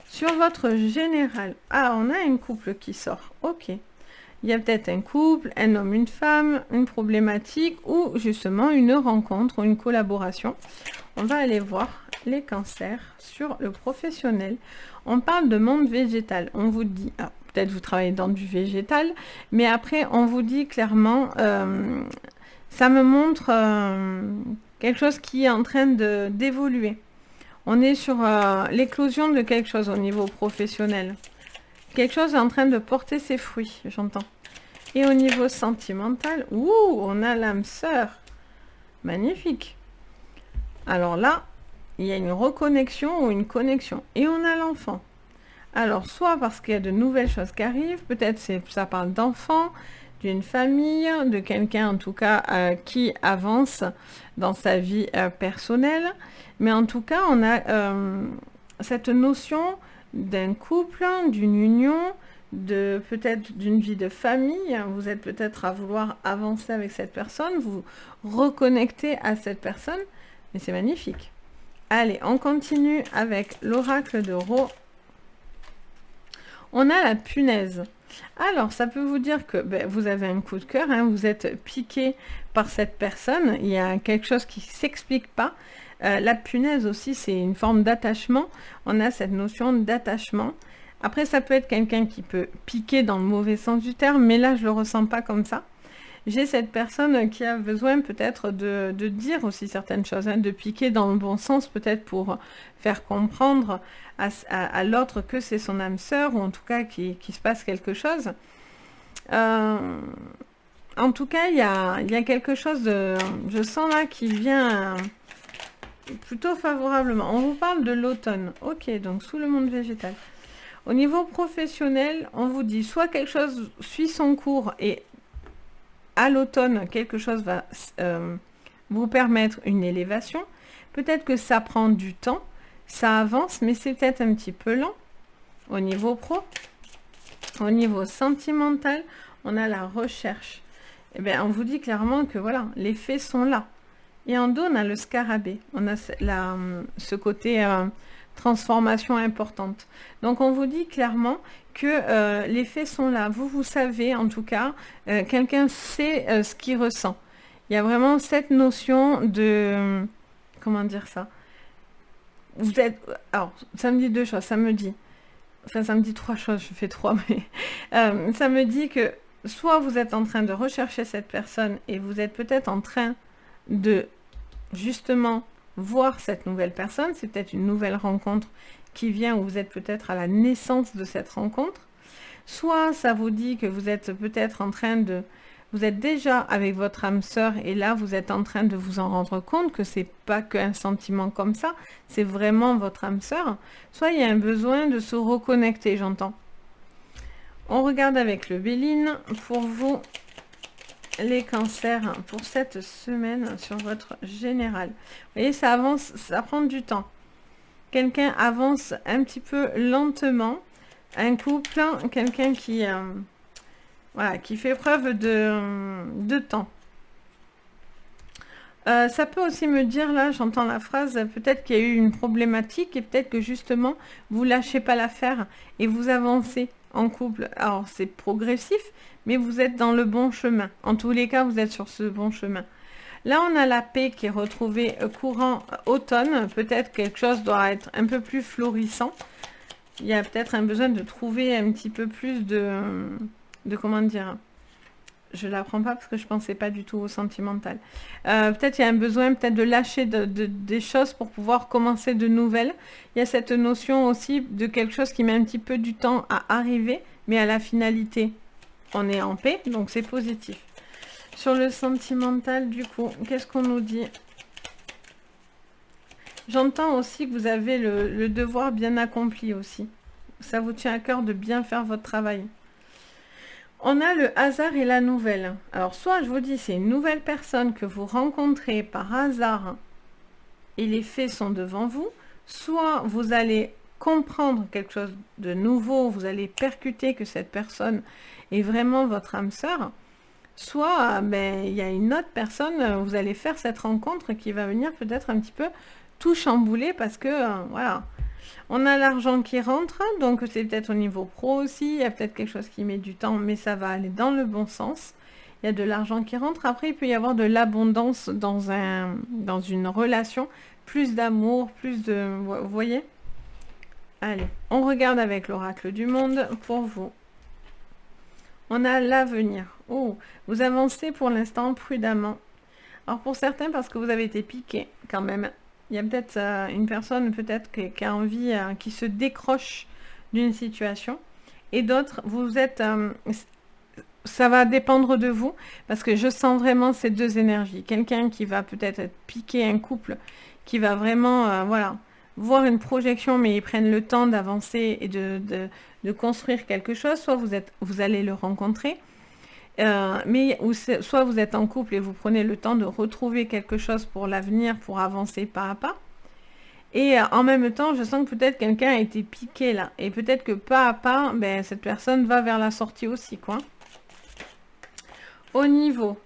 Sur votre général, ah, on a un couple qui sort. Ok. Il y a peut-être un couple, un homme, une femme, une problématique ou justement une rencontre ou une collaboration. On va aller voir les Cancers sur le professionnel. On parle de monde végétal. On vous dit, ah, peut-être vous travaillez dans du végétal, mais après on vous dit clairement, ça me montre quelque chose qui est en train d'évoluer. On est sur l'éclosion de quelque chose au niveau professionnel. Quelque chose est en train de porter ses fruits, j'entends. Et au niveau sentimental, ouh, on a l'âme sœur. Magnifique. Alors là, il y a une reconnexion ou une connexion. Et on a l'enfant. Alors, soit parce qu'il y a de nouvelles choses qui arrivent, peut-être ça parle d'enfants, d'une famille, de quelqu'un en tout cas qui avance dans sa vie personnelle. Mais en tout cas, on a cette notion d'un couple, d'une union, peut-être d'une vie de famille. Vous êtes peut-être à vouloir avancer avec cette personne, vous reconnecter à cette personne, mais c'est magnifique. Allez, on continue avec l'oracle de Ro. On a la punaise. Alors, ça peut vous dire que vous avez un coup de cœur, hein, vous êtes piqué par cette personne, il y a quelque chose qui ne s'explique pas. La punaise aussi, c'est une forme d'attachement. On a cette notion d'attachement. Après, ça peut être quelqu'un qui peut piquer dans le mauvais sens du terme, mais là, je ne le ressens pas comme ça. J'ai cette personne qui a besoin peut-être de dire aussi certaines choses, hein, de piquer dans le bon sens, peut-être pour faire comprendre à l'autre que c'est son âme sœur, ou en tout cas qu'il se passe quelque chose. En tout cas, il y a quelque chose de... Je sens là qui vient... plutôt favorablement. On vous parle de l'automne. Ok, donc sous le monde végétal. Au niveau professionnel, on vous dit soit quelque chose suit son cours et à l'automne, quelque chose va vous permettre une élévation. Peut-être que ça prend du temps, ça avance, mais c'est peut-être un petit peu lent au niveau pro. Au niveau sentimental, on a la recherche. Eh bien, on vous dit clairement que voilà, les faits sont là. Et en dos, on a le scarabée. On a ce côté transformation importante. Donc, on vous dit clairement que les faits sont là. Vous savez, en tout cas, quelqu'un sait ce qu'il ressent. Il y a vraiment cette notion de... Comment dire ça? Vous êtes... Alors, ça me dit deux choses. Ça me dit... Enfin, ça me dit trois choses. Je fais trois, mais... ça me dit que soit vous êtes en train de rechercher cette personne et vous êtes peut-être en train de, justement, voir cette nouvelle personne. C'est peut-être une nouvelle rencontre qui vient ou vous êtes peut-être à la naissance de cette rencontre. Soit ça vous dit que vous êtes peut-être en train de... Vous êtes déjà avec votre âme sœur et là, vous êtes en train de vous en rendre compte que c'est pas qu'un sentiment comme ça, c'est vraiment votre âme sœur. Soit il y a un besoin de se reconnecter, j'entends. On regarde avec le Béline pour vous, les cancers, pour cette semaine sur votre général. Vous voyez, ça avance, ça prend du temps. Quelqu'un avance un petit peu lentement. Un couple, quelqu'un qui... voilà, qui fait preuve de temps. Ça peut aussi me dire, là, j'entends la phrase, peut-être qu'il y a eu une problématique et peut-être que justement, vous lâchez pas l'affaire et vous avancez en couple. Alors, c'est progressif, mais vous êtes dans le bon chemin. En tous les cas, vous êtes sur ce bon chemin. Là, on a la paix qui est retrouvée courant automne. Peut-être quelque chose doit être un peu plus florissant. Il y a peut-être un besoin de trouver un petit peu plus de comment dire, je ne l'apprends pas parce que je ne pensais pas du tout au sentimental. Peut-être il y a un besoin peut-être de lâcher des choses pour pouvoir commencer de nouvelles. Il y a cette notion aussi de quelque chose qui met un petit peu du temps à arriver, mais à la finalité, on est en paix, donc c'est positif. Sur le sentimental, du coup, qu'est-ce qu'on nous dit? J'entends aussi que vous avez le devoir bien accompli aussi. Ça vous tient à cœur de bien faire votre travail. On a le hasard et la nouvelle. Alors, soit je vous dis, c'est une nouvelle personne que vous rencontrez par hasard et les faits sont devant vous, soit vous allez comprendre quelque chose de nouveau, vous allez percuter que cette personne est vraiment votre âme sœur, soit ben, il y a une autre personne, vous allez faire cette rencontre qui va venir peut-être un petit peu tout chambouler parce que, voilà, on a l'argent qui rentre, donc c'est peut-être au niveau pro aussi, il y a peut-être quelque chose qui met du temps, mais ça va aller dans le bon sens. Il y a de l'argent qui rentre, après il peut y avoir de l'abondance dans une relation, plus d'amour, plus de... Vous voyez? Allez, on regarde avec l'oracle du monde pour vous. On a l'avenir. Oh, vous avancez pour l'instant prudemment. Alors pour certains, parce que vous avez été piqué quand même. Il y a peut-être une personne peut-être qui a envie, qui se décroche d'une situation. Et d'autres, vous êtes... ça va dépendre de vous, parce que je sens vraiment ces deux énergies. Quelqu'un qui va peut-être être piqué, un couple qui va vraiment, voilà, voir une projection, mais ils prennent le temps d'avancer et de construire quelque chose. Soit vous allez le rencontrer, soit vous êtes en couple et vous prenez le temps de retrouver quelque chose pour l'avenir, pour avancer pas à pas. Et en même temps, je sens que peut-être quelqu'un a été piqué là. Et peut-être que pas à pas, ben, cette personne va vers la sortie aussi, quoi. Au niveau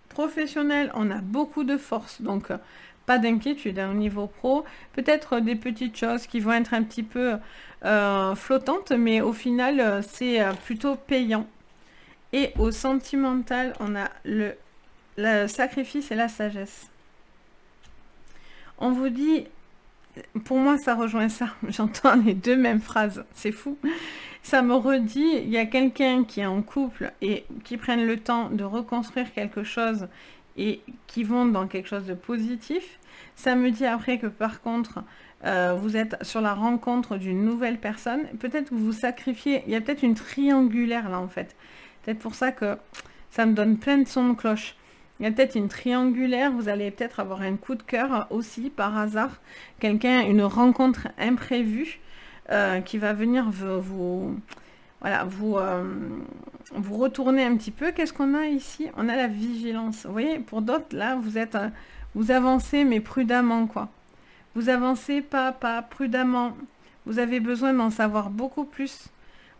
professionnel, on a beaucoup de force. Donc, pas d'inquiétude au niveau pro. Peut-être des petites choses qui vont être un petit peu flottantes, mais au final, c'est plutôt payant. Et au sentimental, on a le sacrifice et la sagesse. On vous dit, pour moi ça rejoint ça, j'entends les deux mêmes phrases, c'est fou. Ça me redit, il y a quelqu'un qui est en couple et qui prennent le temps de reconstruire quelque chose et qui vont dans quelque chose de positif. Ça me dit après que par contre, vous êtes sur la rencontre d'une nouvelle personne. Peut-être que vous sacrifiez, il y a peut-être une triangulaire là en fait. Peut-être pour ça que ça me donne plein de sons de cloche. Il y a peut-être une triangulaire, vous allez peut-être avoir un coup de cœur aussi, par hasard. Quelqu'un, une rencontre imprévue qui va venir vous retourner un petit peu. Qu'est-ce qu'on a ici? On a la vigilance. Vous voyez, pour d'autres, là, vous avancez, mais prudemment, quoi. Vous avancez pas à pas, prudemment. Vous avez besoin d'en savoir beaucoup plus.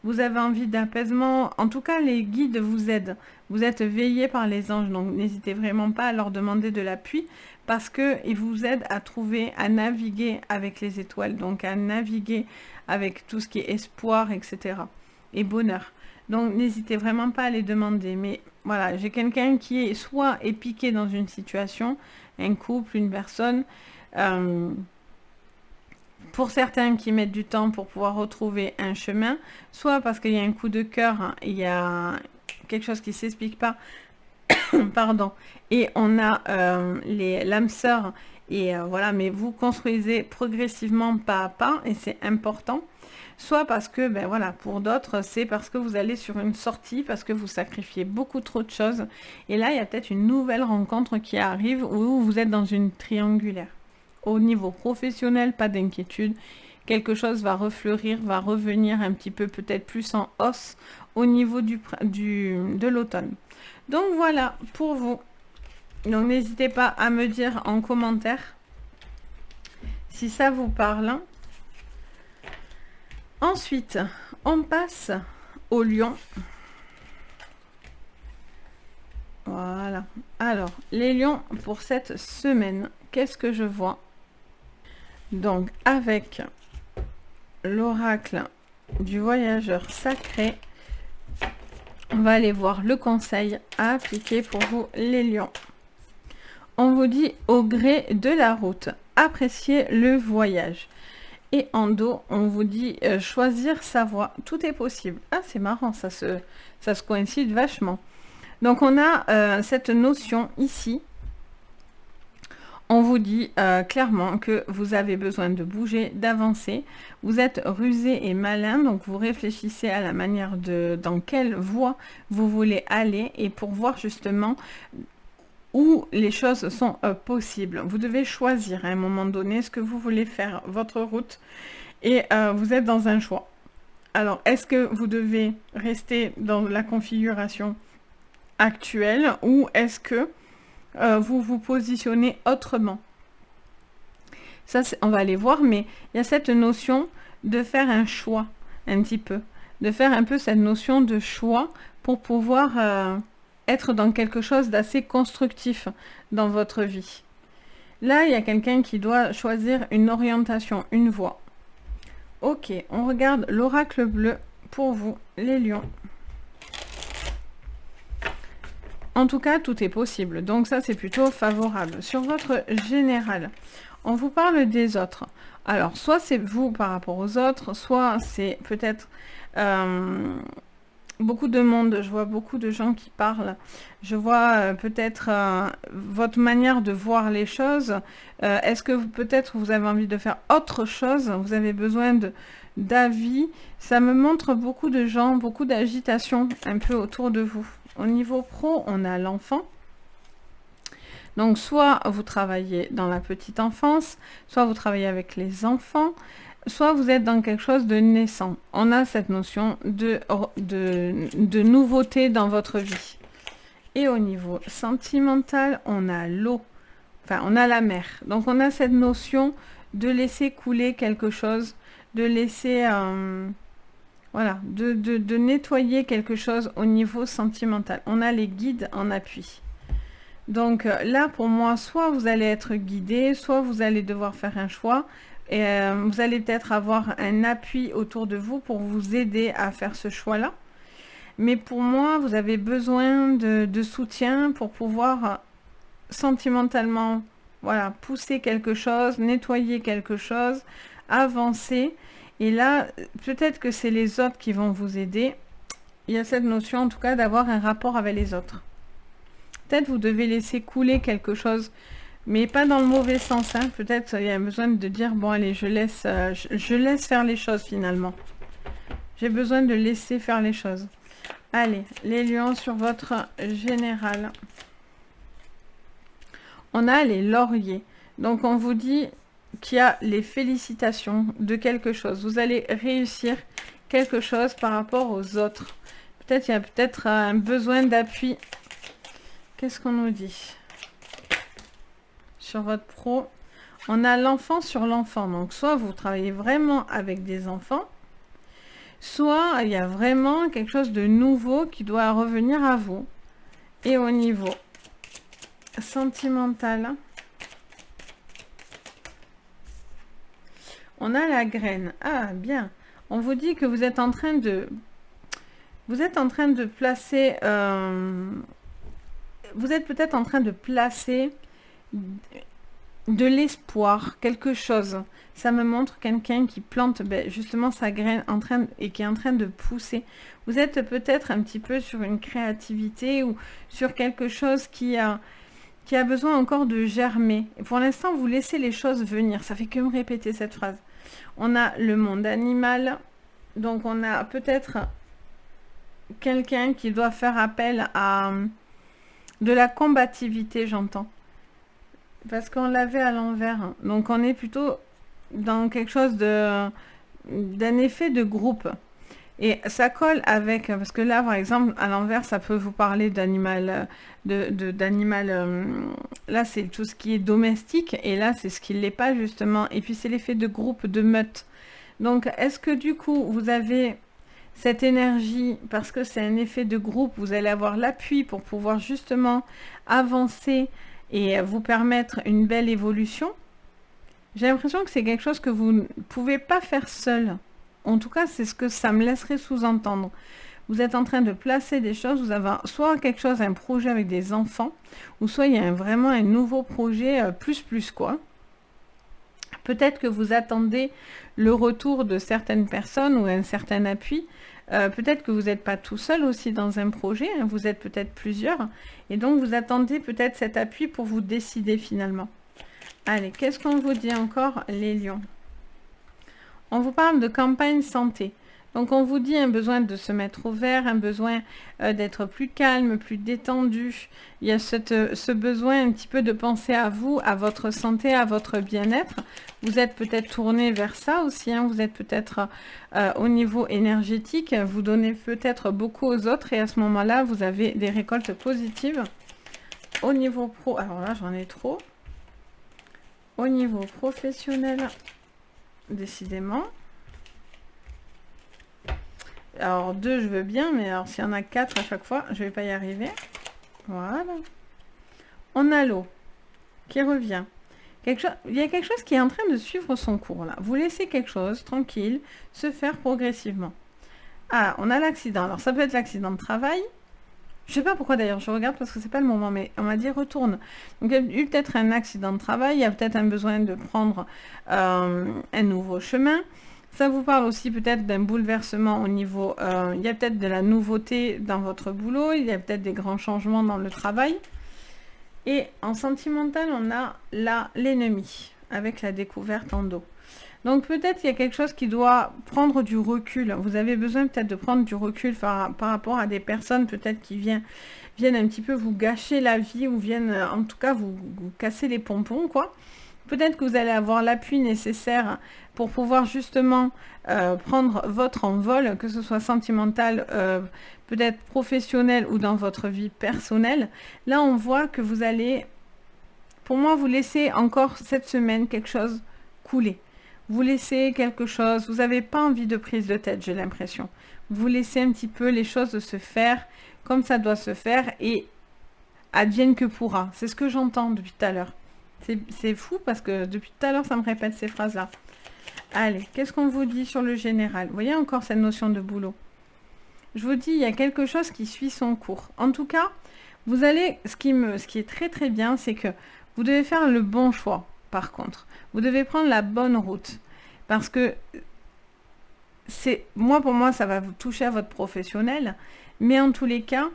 Vous avez envie d'apaisement. En tout cas, les guides vous aident. Vous êtes veillés par les anges, donc n'hésitez vraiment pas à leur demander de l'appui parce qu'ils vous aident à trouver, à naviguer avec les étoiles, donc à naviguer avec tout ce qui est espoir, etc. et bonheur. Donc, n'hésitez vraiment pas à les demander. Mais voilà, j'ai quelqu'un qui est soit est piqué dans une situation, un couple, une personne. Pour certains qui mettent du temps pour pouvoir retrouver un chemin, soit parce qu'il y a un coup de cœur, hein, il y a quelque chose qui ne s'explique pas, pardon, et on a l'âme sœur, et voilà, mais vous construisez progressivement pas à pas, et c'est important. Soit parce que, ben voilà, pour d'autres, c'est parce que vous allez sur une sortie, parce que vous sacrifiez beaucoup trop de choses. Et là, il y a peut-être une nouvelle rencontre qui arrive où vous êtes dans une triangulaire. Au niveau professionnel, pas d'inquiétude. Quelque chose va refleurir, va revenir un petit peu peut-être plus en hausse au niveau de l'automne. Donc voilà pour vous. Donc n'hésitez pas à me dire en commentaire si ça vous parle. Ensuite, on passe au lion. Voilà. Alors, les lions pour cette semaine, qu'est-ce que je vois? Donc, avec l'oracle du voyageur sacré, on va aller voir le conseil à appliquer pour vous, les lions. On vous dit au gré de la route, appréciez le voyage. Et en dos, on vous dit choisir sa voie. Tout est possible. Ah, c'est marrant, ça se coïncide vachement. Donc, on a cette notion ici. On vous dit clairement que vous avez besoin de bouger, d'avancer. Vous êtes rusé et malin, donc vous réfléchissez à la manière dans quelle voie vous voulez aller et pour voir justement où les choses sont possibles. Vous devez choisir à un moment donné ce que vous voulez faire, votre route, et vous êtes dans un choix. Alors, est-ce que vous devez rester dans la configuration actuelle ou est-ce que vous vous positionnez autrement? Ça, on va aller voir, mais il y a cette notion de faire un choix, un petit peu. De faire un peu cette notion de choix pour pouvoir être dans quelque chose d'assez constructif dans votre vie. Là, il y a quelqu'un qui doit choisir une orientation, une voie. Ok, on regarde l'oracle bleu pour vous, les lions. En tout cas, tout est possible. Donc ça, c'est plutôt favorable. Sur votre général, on vous parle des autres. Alors, soit c'est vous par rapport aux autres, soit c'est peut-être beaucoup de monde. Je vois beaucoup de gens qui parlent. Je vois peut-être votre manière de voir les choses. Est-ce que peut-être vous avez envie de faire autre chose? Vous avez besoin d'avis. Ça me montre beaucoup de gens, beaucoup d'agitation un peu autour de vous. Au niveau pro, on a l'enfant. Donc, soit vous travaillez dans la petite enfance, soit vous travaillez avec les enfants, soit vous êtes dans quelque chose de naissant. On a cette notion de nouveauté dans votre vie. Et au niveau sentimental, on a l'eau. Enfin, on a la mer. Donc, on a cette notion de laisser couler quelque chose, de laisser... voilà, de nettoyer quelque chose au niveau sentimental. On a les guides en appui. Donc là, pour moi, soit vous allez être guidé, soit vous allez devoir faire un choix. Et vous allez peut-être avoir un appui autour de vous pour vous aider à faire ce choix-là. Mais pour moi, vous avez besoin de soutien pour pouvoir sentimentalement, voilà, pousser quelque chose, nettoyer quelque chose, avancer. Et là, peut-être que c'est les autres qui vont vous aider. Il y a cette notion, en tout cas, d'avoir un rapport avec les autres. Peut-être vous devez laisser couler quelque chose, mais pas dans le mauvais sens. Hein. Peut-être il y a besoin de dire, bon allez, je laisse faire les choses finalement. J'ai besoin de laisser faire les choses. Allez, les lions sur votre général. On a les lauriers. Donc on vous dit qu'il y a les félicitations de quelque chose. Vous allez réussir quelque chose par rapport aux autres. Peut-être il y a peut-être un besoin d'appui. Qu'est-ce qu'on nous dit? Sur votre pro, on a l'enfant sur l'enfant. Donc soit vous travaillez vraiment avec des enfants, soit il y a vraiment quelque chose de nouveau qui doit revenir à vous. Et au niveau sentimental, on a la graine. Ah, bien. On vous dit que vous êtes en train de Vous êtes en train de placer... vous êtes peut-être en train de placer de l'espoir, quelque chose. Ça me montre quelqu'un qui plante justement sa graine et qui est en train de pousser. Vous êtes peut-être un petit peu sur une créativité ou sur quelque chose qui a besoin encore de germer. Et pour l'instant, vous laissez les choses venir. Ça fait que me répéter cette phrase. On a le monde animal. Donc, on a peut-être quelqu'un qui doit faire appel à de la combativité, j'entends. Parce qu'on l'avait à l'envers. Donc, on est plutôt dans quelque chose d'un effet de groupe. Et ça colle avec, parce que là, par exemple, à l'envers, ça peut vous parler d'animal, là, c'est tout ce qui est domestique, et là, c'est ce qui ne l'est pas, justement. Et puis, c'est l'effet de groupe, de meute. Donc, est-ce que, du coup, vous avez cette énergie, parce que c'est un effet de groupe, vous allez avoir l'appui pour pouvoir, justement, avancer et vous permettre une belle évolution? J'ai l'impression que c'est quelque chose que vous ne pouvez pas faire seul. En tout cas, c'est ce que ça me laisserait sous-entendre. Vous êtes en train de placer des choses, vous avez soit quelque chose, un projet avec des enfants, ou soit il y a vraiment un nouveau projet plus quoi. Peut-être que vous attendez le retour de certaines personnes ou un certain appui. Peut-être que vous n'êtes pas tout seul aussi dans un projet, hein, vous êtes peut-être plusieurs. Et donc, vous attendez peut-être cet appui pour vous décider finalement. Allez, qu'est-ce qu'on vous dit encore, les lions? On vous parle de campagne santé. Donc, on vous dit un besoin de se mettre au vert, un besoin d'être plus calme, plus détendu. Il y a ce besoin un petit peu de penser à vous, à votre santé, à votre bien-être. Vous êtes peut-être tourné vers ça aussi. Hein. Vous êtes peut-être au niveau énergétique. Vous donnez peut-être beaucoup aux autres et à ce moment-là, vous avez des récoltes positives. Au niveau pro, alors là, j'en ai trop. Au niveau professionnel, décidément. Alors 2, je veux bien, mais alors s'il y en a 4 à chaque fois, je vais pas y arriver. Voilà. On a l'eau qui revient. Il y a quelque chose qui est en train de suivre son cours là. Vous laissez quelque chose tranquille se faire progressivement. Ah, on a l'accident. Alors ça peut être l'accident de travail. Je sais pas pourquoi d'ailleurs, je regarde parce que c'est pas le moment, mais on m'a dit retourne. Donc il y a eu peut-être un accident de travail, il y a peut-être un besoin de prendre un nouveau chemin. Ça vous parle aussi peut-être d'un bouleversement au niveau... il y a peut-être de la nouveauté dans votre boulot, il y a peut-être des grands changements dans le travail. Et en sentimental, on a là l'ennemi, avec la découverte en dos. Donc peut-être il y a quelque chose qui doit prendre du recul. Vous avez besoin peut-être de prendre du recul par rapport à des personnes peut-être qui viennent un petit peu vous gâcher la vie ou viennent en tout cas vous casser les pompons, quoi. Peut-être que vous allez avoir l'appui nécessaire pour pouvoir justement prendre votre envol, que ce soit sentimental, peut-être professionnel ou dans votre vie personnelle. Là, on voit que vous allez, pour moi, vous laissez encore cette semaine quelque chose couler. Vous laissez quelque chose, vous n'avez pas envie de prise de tête, j'ai l'impression. Vous laissez un petit peu les choses se faire comme ça doit se faire et advienne que pourra. C'est ce que j'entends depuis tout à l'heure. C'est fou parce que depuis tout à l'heure, ça me répète ces phrases-là. Allez, qu'est-ce qu'on vous dit sur le général? Vous voyez encore cette notion de boulot. Je vous dis, il y a quelque chose qui suit son cours. En tout cas, vous allez, ce qui est très très bien, c'est que vous devez faire le bon choix, par contre. Vous devez prendre la bonne route. Parce que, pour moi, ça va vous toucher à votre professionnel. Mais en tous les cas,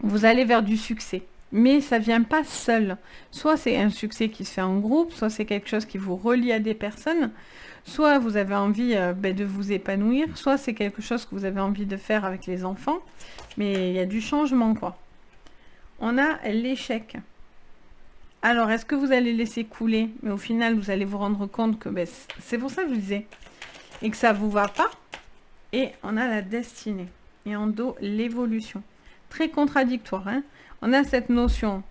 vous allez vers du succès. Mais ça ne vient pas seul. Soit c'est un succès qui se fait en groupe, soit c'est quelque chose qui vous relie à des personnes, soit vous avez envie de vous épanouir, soit c'est quelque chose que vous avez envie de faire avec les enfants. Mais il y a du changement, quoi. On a l'échec. Alors, est-ce que vous allez laisser couler, mais au final, vous allez vous rendre compte que c'est pour ça que je vous disais, et que ça ne vous va pas. Et on a la destinée. Et en dos, l'évolution. Très contradictoire, hein. On a cette notion,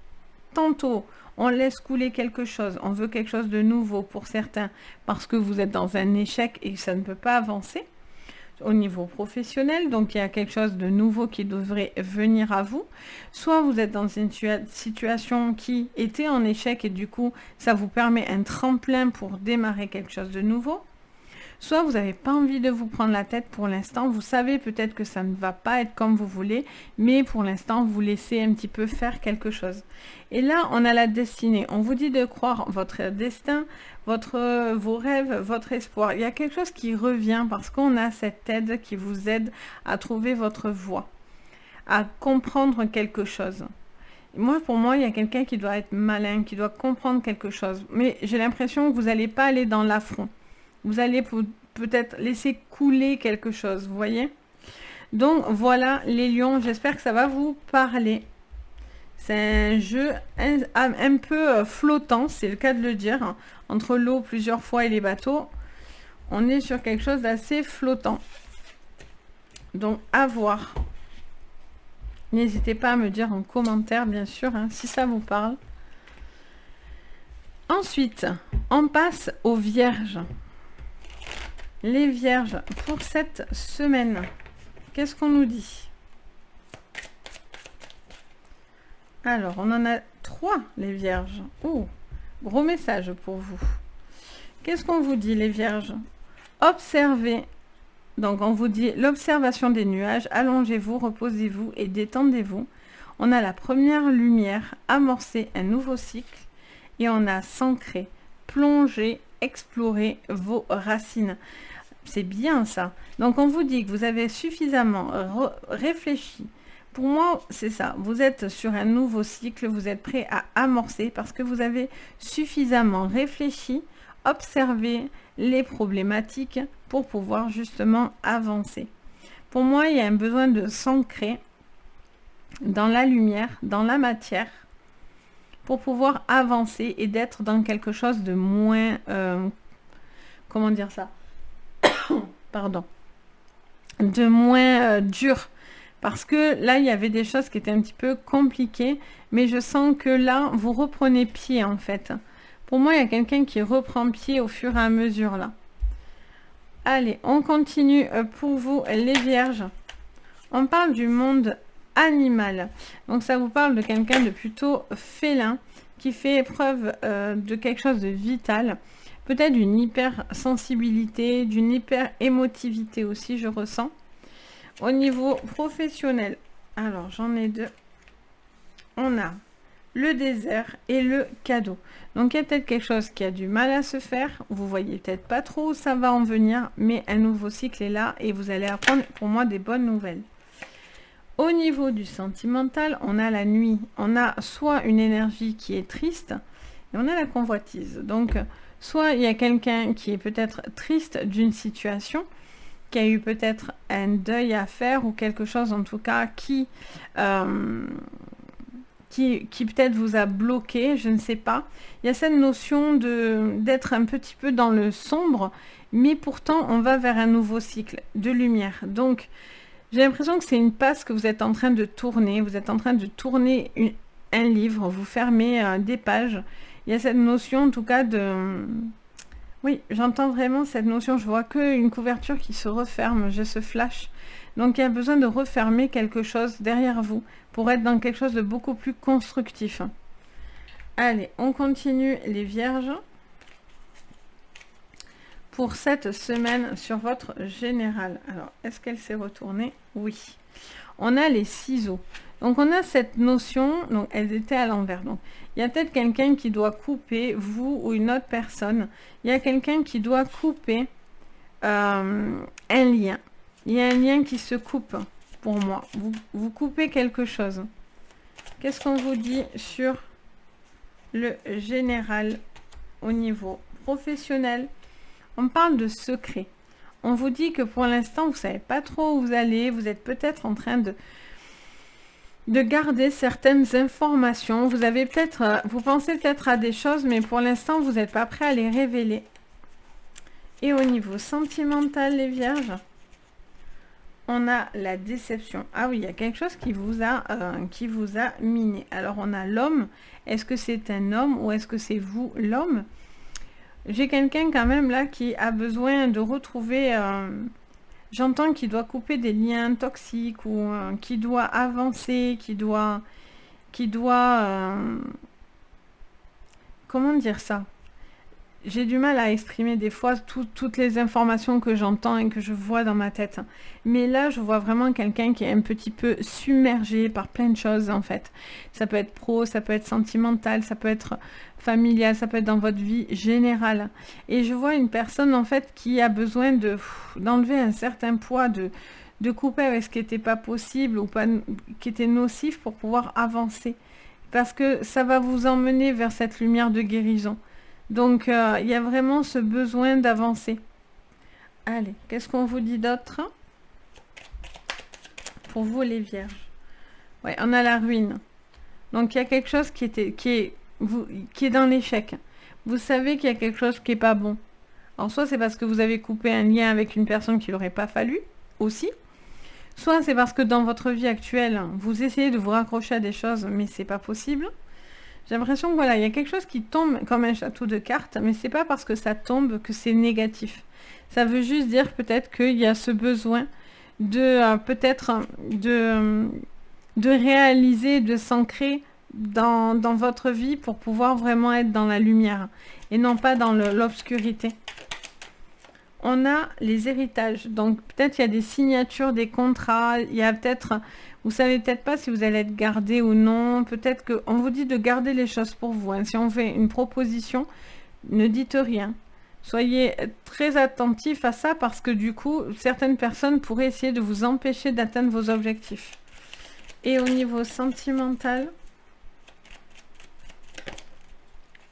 tantôt on laisse couler quelque chose, on veut quelque chose de nouveau pour certains parce que vous êtes dans un échec et ça ne peut pas avancer au niveau professionnel, donc il y a quelque chose de nouveau qui devrait venir à vous. Soit vous êtes dans une situation qui était en échec et du coup ça vous permet un tremplin pour démarrer quelque chose de nouveau. Soit vous n'avez pas envie de vous prendre la tête pour l'instant. Vous savez peut-être que ça ne va pas être comme vous voulez, mais pour l'instant, vous laissez un petit peu faire quelque chose. Et là, on a la destinée. On vous dit de croire votre destin, vos rêves, votre espoir. Il y a quelque chose qui revient parce qu'on a cette aide qui vous aide à trouver votre voie, à comprendre quelque chose. Pour moi, il y a quelqu'un qui doit être malin, qui doit comprendre quelque chose. Mais j'ai l'impression que vous n'allez pas aller dans l'affront. Vous allez peut-être laisser couler quelque chose, vous voyez? Donc voilà les lions, j'espère que ça va vous parler. C'est un jeu un peu flottant, c'est le cas de le dire, hein. Entre l'eau plusieurs fois et les bateaux, on est sur quelque chose d'assez flottant. Donc à voir. N'hésitez pas à me dire en commentaire, bien sûr, hein, si ça vous parle. Ensuite, on passe aux vierges. Les vierges, pour cette semaine, qu'est-ce qu'on nous dit? Alors, on en a 3, les vierges. Oh, gros message pour vous. Qu'est-ce qu'on vous dit, les vierges? Observez. Donc, on vous dit l'observation des nuages. Allongez-vous, reposez-vous et détendez-vous. On a la première lumière, amorcer un nouveau cycle. Et on a s'ancrer, plonger, explorer vos racines. C'est bien ça. Donc, on vous dit que vous avez suffisamment réfléchi. Pour moi, c'est ça. Vous êtes sur un nouveau cycle, vous êtes prêt à amorcer parce que vous avez suffisamment réfléchi, observé les problématiques pour pouvoir justement avancer. Pour moi, il y a un besoin de s'ancrer dans la lumière, dans la matière, pour pouvoir avancer et d'être dans quelque chose de moins... comment dire ça? Pardon. De moins dur. Parce que là, il y avait des choses qui étaient un petit peu compliquées. Mais je sens que là, vous reprenez pied en fait. Pour moi, il y a quelqu'un qui reprend pied au fur et à mesure là. Allez, on continue pour vous les vierges. On parle du monde animal. Donc ça vous parle de quelqu'un de plutôt félin qui fait preuve de quelque chose de vital. Peut-être d'une hypersensibilité, d'une hyper-émotivité aussi, je ressens. Au niveau professionnel, alors j'en ai 2. On a le désert et le cadeau. Donc il y a peut-être quelque chose qui a du mal à se faire. Vous voyez peut-être pas trop où ça va en venir, mais un nouveau cycle est là et vous allez apprendre pour moi des bonnes nouvelles. Au niveau du sentimental, on a la nuit. On a soit une énergie qui est triste et on a la convoitise. Donc soit il y a quelqu'un qui est peut-être triste d'une situation, qui a eu peut-être un deuil à faire ou quelque chose en tout cas qui peut-être vous a bloqué, je ne sais pas. Il y a cette notion d'être un petit peu dans le sombre, mais pourtant on va vers un nouveau cycle de lumière. Donc j'ai l'impression que c'est une passe que vous êtes en train de tourner. Vous êtes en train de tourner un livre, vous fermez des pages. Il y a cette notion en tout cas de... Oui, j'entends vraiment cette notion. Je vois qu'une couverture qui se referme. J'ai ce flash. Donc, il y a besoin de refermer quelque chose derrière vous pour être dans quelque chose de beaucoup plus constructif. Allez, on continue les vierges. Pour cette semaine sur votre général. Alors, est-ce qu'elle s'est retournée? Oui. On a les ciseaux. Donc, on a cette notion. Donc, elles étaient à l'envers. Donc, il y a peut-être quelqu'un qui doit couper, vous ou une autre personne. Il y a quelqu'un qui doit couper un lien. Il y a un lien qui se coupe pour moi. Vous coupez quelque chose. Qu'est-ce qu'on vous dit sur le général au niveau professionnel? On parle de secret. On vous dit que pour l'instant, vous ne savez pas trop où vous allez. Vous êtes peut-être en train de garder certaines informations. Vous avez peut-être, vous pensez peut-être à des choses, mais pour l'instant, vous n'êtes pas prêt à les révéler. Et au niveau sentimental, les vierges, on a la déception. Ah oui, il y a quelque chose qui vous a miné. Alors, on a l'homme. Est-ce que c'est un homme ou est-ce que c'est vous, l'homme? J'ai quelqu'un quand même là qui a besoin de retrouver... J'entends qu'il doit couper des liens toxiques ou qui doit avancer, qui doit comment dire ça? j'ai du mal à exprimer des fois toutes les informations que j'entends et que je vois dans ma tête. Mais là, je vois vraiment quelqu'un qui est un petit peu submergé par plein de choses, en fait. Ça peut être pro, ça peut être sentimental, ça peut être familial, ça peut être dans votre vie générale. Et je vois une personne, en fait, qui a besoin d'enlever un certain poids, de couper avec ce qui n'était pas possible ou pas, qui était nocif pour pouvoir avancer. Parce que ça va vous emmener vers cette lumière de guérison. Donc, il y a vraiment ce besoin d'avancer. Allez, qu'est-ce qu'on vous dit d'autre pour vous, les vierges? Ouais, on a la ruine. Donc, il y a quelque chose qui est dans l'échec. Vous savez qu'il y a quelque chose qui n'est pas bon. Alors, soit c'est parce que vous avez coupé un lien avec une personne qu'il n'aurait pas fallu, aussi. Soit c'est parce que dans votre vie actuelle, vous essayez de vous raccrocher à des choses, mais c'est pas possible. J'ai l'impression que voilà, il y a quelque chose qui tombe comme un château de cartes, mais c'est pas parce que ça tombe que c'est négatif. Ça veut juste dire peut-être qu'il y a ce besoin de de réaliser, de s'ancrer dans votre vie pour pouvoir vraiment être dans la lumière et non pas dans l'obscurité. On a les héritages, donc peut-être il y a des signatures, des contrats, il y a peut-être, vous savez peut-être pas si vous allez être gardé ou non, peut-être qu'on vous dit de garder les choses pour vous, hein. Si on fait une proposition, ne dites rien. Soyez très attentifs à ça parce que du coup, certaines personnes pourraient essayer de vous empêcher d'atteindre vos objectifs. Et au niveau sentimental,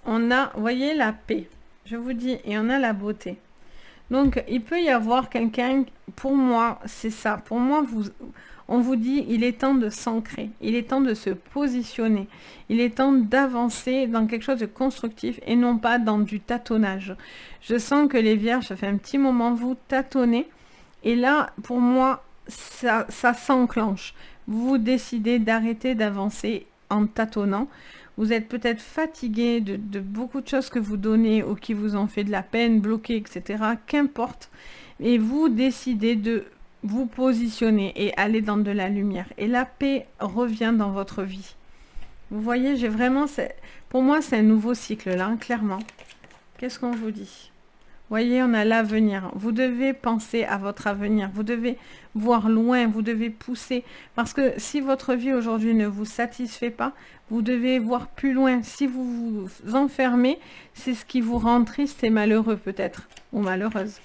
on a, vous voyez, la paix, je vous dis, et on a la beauté. Donc, il peut y avoir quelqu'un, pour moi, c'est ça. Pour moi, on vous dit, il est temps de s'ancrer, il est temps de se positionner, il est temps d'avancer dans quelque chose de constructif et non pas dans du tâtonnage. Je sens que les vierges, ça fait un petit moment, vous tâtonnez. Et là, pour moi, ça s'enclenche. Vous décidez d'arrêter d'avancer en tâtonnant. Vous êtes peut-être fatigué de beaucoup de choses que vous donnez ou qui vous ont fait de la peine, bloqué, etc. Qu'importe. Et vous décidez de vous positionner et aller dans de la lumière. Et la paix revient dans votre vie. Vous voyez, j'ai vraiment... Pour moi, c'est un nouveau cycle, là, hein, clairement. Qu'est-ce qu'on vous dit? Vous voyez, on a l'avenir. Vous devez penser à votre avenir. Vous devez voir loin. Vous devez pousser. Parce que si votre vie aujourd'hui ne vous satisfait pas, vous devez voir plus loin. Si vous vous enfermez, c'est ce qui vous rend triste et malheureux peut-être. Ou malheureuse.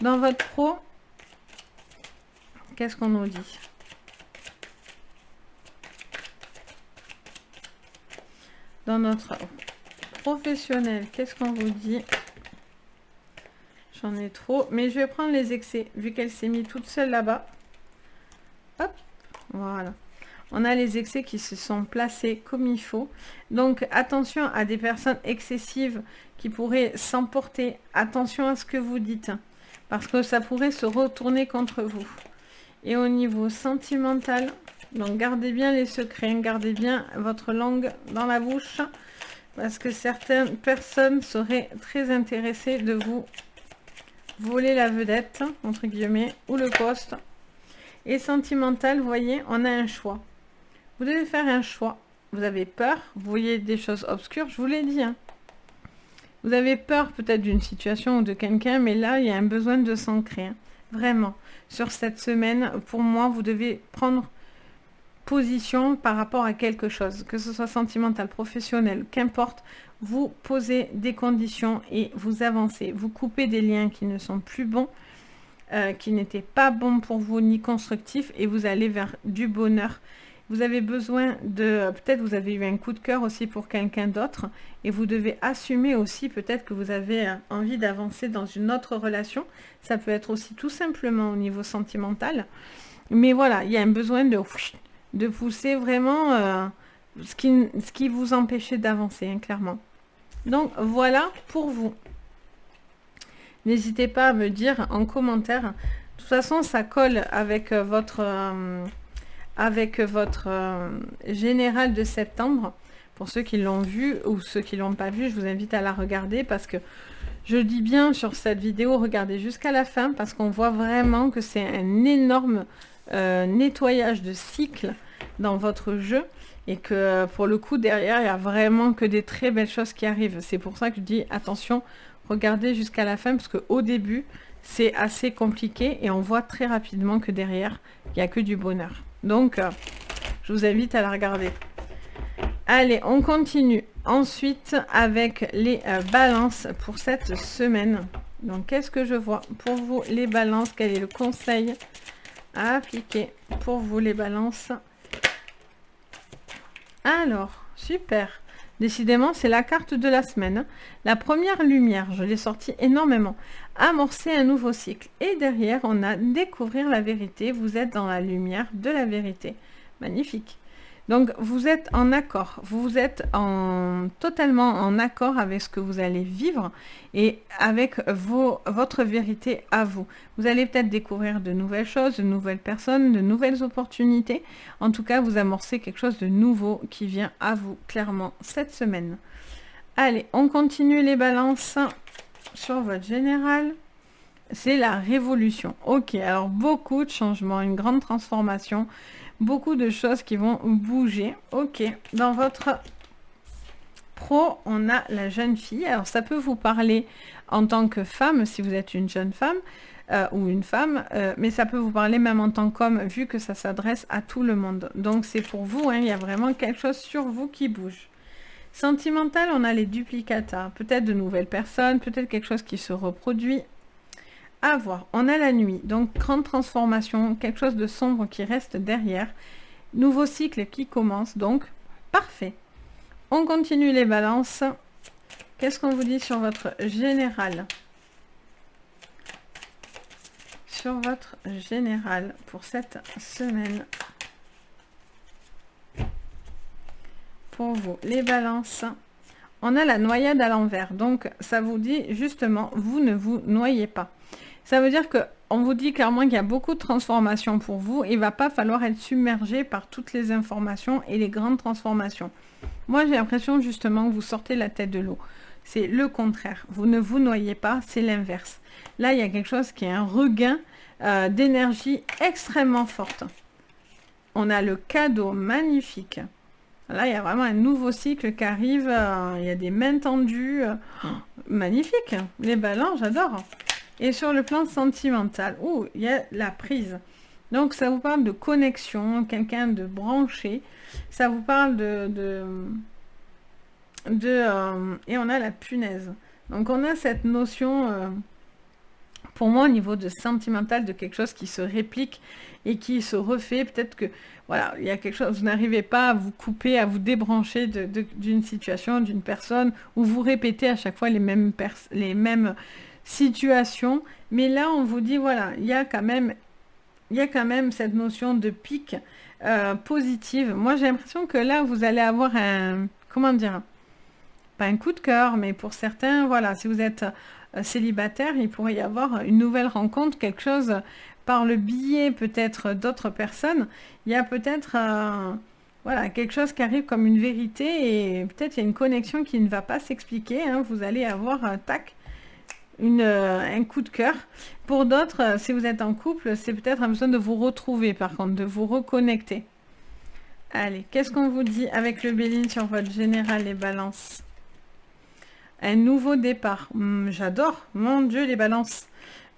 Dans votre pro, qu'est-ce qu'on nous dit? Dans notre professionnel, qu'est-ce qu'on vous dit? J'en ai trop, mais je vais prendre les excès, vu qu'elle s'est mise toute seule là-bas. Hop, voilà. On a les excès qui se sont placés comme il faut. Donc, attention à des personnes excessives qui pourraient s'emporter. Attention à ce que vous dites, parce que ça pourrait se retourner contre vous. Et au niveau sentimental, donc gardez bien les secrets, gardez bien votre langue dans la bouche, parce que certaines personnes seraient très intéressées de vous voler la vedette, entre guillemets, ou le poste. Et sentimental, vous voyez, on a un choix. Vous devez faire un choix. Vous avez peur, vous voyez des choses obscures, je vous l'ai dit. Hein. Vous avez peur peut-être d'une situation ou de quelqu'un, mais là, il y a un besoin de s'ancrer. Hein. Vraiment. Sur cette semaine, pour moi, vous devez prendre position par rapport à quelque chose, que ce soit sentimental, professionnel, qu'importe. Vous posez des conditions et vous avancez. Vous coupez des liens qui ne sont plus bons, qui n'étaient pas bons pour vous ni constructifs, et vous allez vers du bonheur. Vous avez besoin de... Peut-être vous avez eu un coup de cœur aussi pour quelqu'un d'autre, et vous devez assumer aussi peut-être que vous avez envie d'avancer dans une autre relation. Ça peut être aussi tout simplement au niveau sentimental. Mais voilà, il y a un besoin de pousser vraiment... ce qui vous empêchait d'avancer, hein, clairement. Donc, voilà pour vous. N'hésitez pas à me dire en commentaire. De toute façon, ça colle avec votre général de septembre. Pour ceux qui l'ont vu ou ceux qui ne l'ont pas vu, je vous invite à la regarder parce que je dis bien sur cette vidéo, regardez jusqu'à la fin parce qu'on voit vraiment que c'est un énorme nettoyage de cycle dans votre jeu. Et que pour le coup, derrière, il n'y a vraiment que des très belles choses qui arrivent. C'est pour ça que je dis, attention regardez jusqu'à la fin parce qu'au début, c'est assez compliqué et on voit très rapidement que derrière, il n'y a que du bonheur. Donc, je vous invite à la regarder. Allez, on continue ensuite avec les balances pour cette semaine. Donc, qu'est-ce que je vois pour vous, les balances? Quel est le conseil à appliquer pour vous, les balances? Alors, super. Décidément, c'est la carte de la semaine. La première lumière, je l'ai sortie énormément. Amorcer un nouveau cycle. Et derrière, on a découvrir la vérité. Vous êtes dans la lumière de la vérité. Magnifique. Donc, vous êtes en accord. Vous êtes totalement en accord avec ce que vous allez vivre et avec votre vérité à vous. Vous allez peut-être découvrir de nouvelles choses, de nouvelles personnes, de nouvelles opportunités. En tout cas, vous amorcez quelque chose de nouveau qui vient à vous, clairement, cette semaine. Allez, on continue les balances sur votre général. C'est la révolution. Ok, alors beaucoup de changements, une grande transformation. Beaucoup de choses qui vont bouger. Ok, dans votre pro, on a la jeune fille. Alors, ça peut vous parler en tant que femme, si vous êtes une jeune femme ou une femme, mais ça peut vous parler même en tant qu'homme, vu que ça s'adresse à tout le monde. Donc, c'est pour vous, hein, il y a vraiment quelque chose sur vous qui bouge. Sentimental, on a les duplicata. Peut-être de nouvelles personnes, peut-être quelque chose qui se reproduit. À voir. On a la nuit, donc grande transformation, quelque chose de sombre qui reste derrière. Nouveau cycle qui commence, donc parfait. On continue les balances. Qu'est-ce qu'on vous dit sur votre général? Sur votre général pour cette semaine. Pour vous, les balances. On a la noyade à l'envers, donc ça vous dit justement, vous ne vous noyez pas. Ça veut dire qu'on vous dit clairement qu'il y a beaucoup de transformations pour vous. Il ne va pas falloir être submergé par toutes les informations et les grandes transformations. Moi, j'ai l'impression justement que vous sortez la tête de l'eau. C'est le contraire. Vous ne vous noyez pas, c'est l'inverse. Là, il y a quelque chose qui est un regain d'énergie extrêmement forte. On a le cadeau magnifique. Là, il y a vraiment un nouveau cycle qui arrive. Il y a des mains tendues. Magnifique. Les ballons, j'adore. Et sur le plan sentimental, il y a la prise. Donc, ça vous parle de connexion, quelqu'un de branché. Ça vous parle et on a la punaise. Donc, on a cette notion, pour moi, au niveau de sentimental, de quelque chose qui se réplique et qui se refait. Peut-être que, voilà, il y a quelque chose, vous n'arrivez pas à vous couper, à vous débrancher d'une situation, d'une personne, où vous répétez à chaque fois les mêmes situation, mais là on vous dit voilà, il y a quand même cette notion de pic positive. Moi j'ai l'impression que là vous allez avoir comment dire, pas un coup de cœur, mais pour certains, voilà, si vous êtes célibataire, il pourrait y avoir une nouvelle rencontre, quelque chose par le biais peut-être d'autres personnes. Il y a peut-être voilà, quelque chose qui arrive comme une vérité et peut-être il y a une connexion qui ne va pas s'expliquer, hein. Vous allez avoir tac, un coup de cœur. Pour d'autres, si vous êtes en couple, c'est peut-être un besoin de vous retrouver, par contre, de vous reconnecter. Allez, qu'est-ce qu'on vous dit avec le Béline sur votre général, les balances? Un nouveau départ. J'adore, mon Dieu, les balances.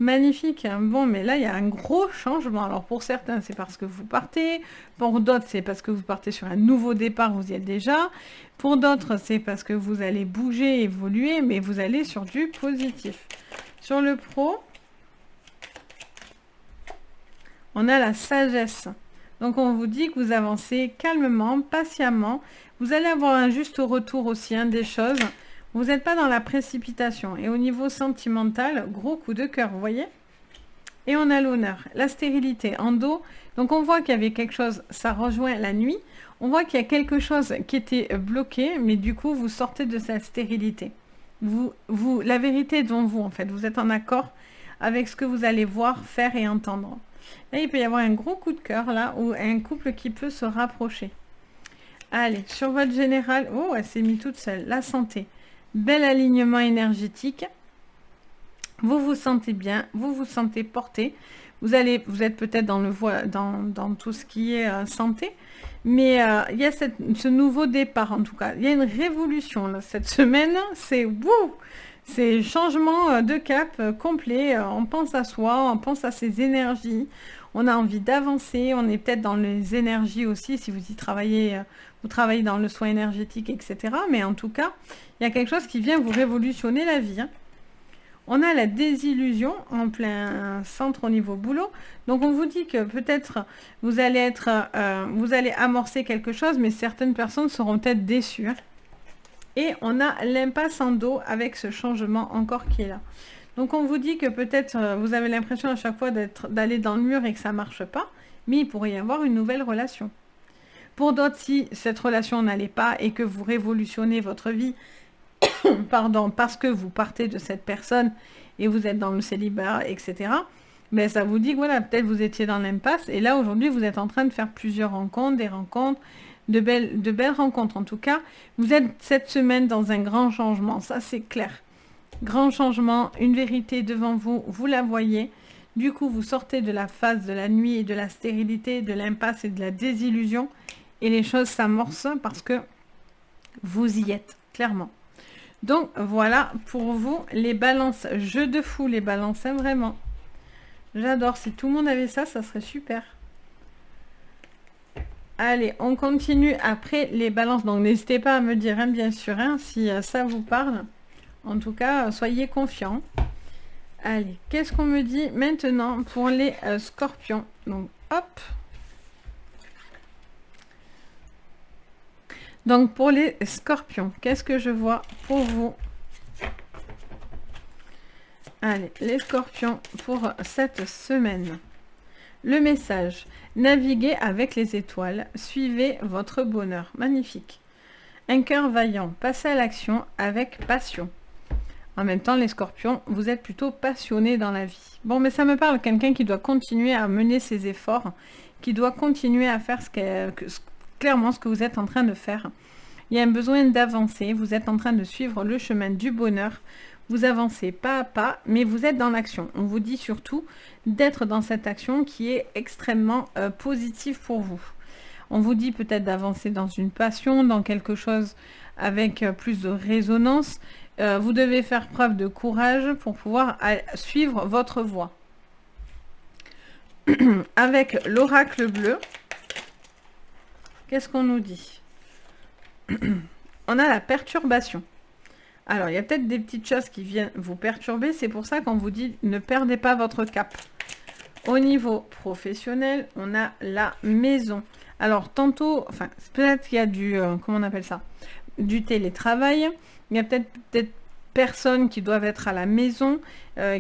Magnifique. Bon, mais là, il y a un gros changement. Alors, pour certains, c'est parce que vous partez. Pour d'autres, c'est parce que vous partez sur un nouveau départ, vous y êtes déjà. Pour d'autres, c'est parce que vous allez bouger, évoluer, mais vous allez sur du positif. Sur le pro, on a la sagesse. Donc, on vous dit que vous avancez calmement, patiemment. Vous allez avoir un juste retour aussi, hein, des choses. Vous n'êtes pas dans la précipitation. Et au niveau sentimental, gros coup de cœur, vous voyez? Et on a l'honneur, la stérilité en dos. Donc on voit qu'il y avait quelque chose, ça rejoint la nuit. On voit qu'il y a quelque chose qui était bloqué, mais du coup, vous sortez de cette stérilité. La vérité est devant vous, en fait. Vous êtes en accord avec ce que vous allez voir, faire et entendre. Là, il peut y avoir un gros coup de cœur, là, ou un couple qui peut se rapprocher. Allez, sur votre général, oh, elle s'est mise toute seule. La santé. Bel alignement énergétique. Vous vous sentez bien, vous vous sentez porté. Vous êtes peut-être dans tout ce qui est santé, mais il y a ce nouveau départ en tout cas. Il y a une révolution là, cette semaine, c'est wouh, C'est changement de cap complet. On pense à soi, on pense à ses énergies. On a envie d'avancer. On est peut-être dans les énergies aussi, si vous y travaillez, vous travaillez dans le soin énergétique, etc. Mais en tout cas, il y a quelque chose qui vient vous révolutionner la vie, hein. On a la désillusion en plein centre au niveau boulot. Donc on vous dit que peut-être vous allez vous allez amorcer quelque chose, mais certaines personnes seront peut-être déçues, hein. Et on a l'impasse en dos avec ce changement encore qui est là. Donc on vous dit que peut-être vous avez l'impression à chaque fois d'aller dans le mur et que ça ne marche pas, mais il pourrait y avoir une nouvelle relation. Pour d'autres, si cette relation n'allait pas et que vous révolutionnez votre vie, pardon, parce que vous partez de cette personne et vous êtes dans le célibat, etc., ben ça vous dit que voilà, peut-être vous étiez dans l'impasse et là aujourd'hui vous êtes en train de faire plusieurs rencontres, des rencontres, de belles rencontres en tout cas. Vous êtes cette semaine dans un grand changement, ça c'est clair. Grand changement, une vérité devant vous, vous la voyez. Du coup, vous sortez de la phase de la nuit et de la stérilité, de l'impasse et de la désillusion. Et les choses s'amorcent parce que vous y êtes, clairement. Donc, voilà pour vous les balances. Jeu de fou, les balances, hein, vraiment. J'adore. Si tout le monde avait ça, ça serait super. Allez, on continue après les balances. Donc, n'hésitez pas à me dire, hein, bien sûr, hein, si ça vous parle. En tout cas, soyez confiants. Allez, qu'est-ce qu'on me dit maintenant pour les scorpions? Donc, hop. Donc, pour les scorpions, qu'est-ce que je vois pour vous? Allez, les scorpions pour cette semaine. Le message, naviguez avec les étoiles, suivez votre bonheur. Magnifique. Un cœur vaillant, passez à l'action avec passion. En même temps, les scorpions, vous êtes plutôt passionnés dans la vie. Bon, mais ça me parle, quelqu'un qui doit continuer à mener ses efforts, qui doit continuer à faire clairement ce que vous êtes en train de faire. Il y a un besoin d'avancer, vous êtes en train de suivre le chemin du bonheur. Vous avancez pas à pas, mais vous êtes dans l'action. On vous dit surtout d'être dans cette action qui est extrêmement positive pour vous. On vous dit peut-être d'avancer dans une passion, dans quelque chose avec plus de résonance. Vous devez faire preuve de courage pour pouvoir suivre votre voie. Avec l'oracle bleu, qu'est-ce qu'on nous dit? On a la perturbation. Alors, il y a peut-être des petites choses qui viennent vous perturber. C'est pour ça qu'on vous dit ne perdez pas votre cap. Au niveau professionnel, on a la maison. Alors, tantôt, enfin, peut-être qu'il y a du, comment on appelle ça? Du télétravail. Il y a peut-être personnes qui doivent être à la maison,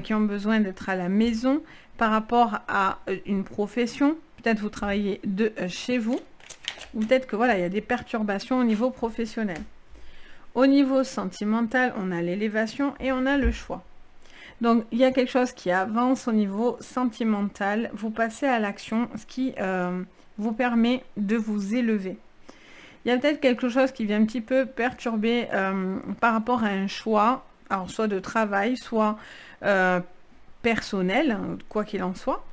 qui ont besoin d'être à la maison par rapport à une profession. Peut-être vous travaillez de chez vous. Ou peut-être que voilà, il y a des perturbations au niveau professionnel. Au niveau sentimental, on a l'élévation et on a le choix. Donc, il y a quelque chose qui avance au niveau sentimental. Vous passez à l'action, ce qui vous permet de vous élever. Il y a peut-être quelque chose qui vient un petit peu perturber par rapport à un choix, alors soit de travail, soit personnel, quoi qu'il en soit.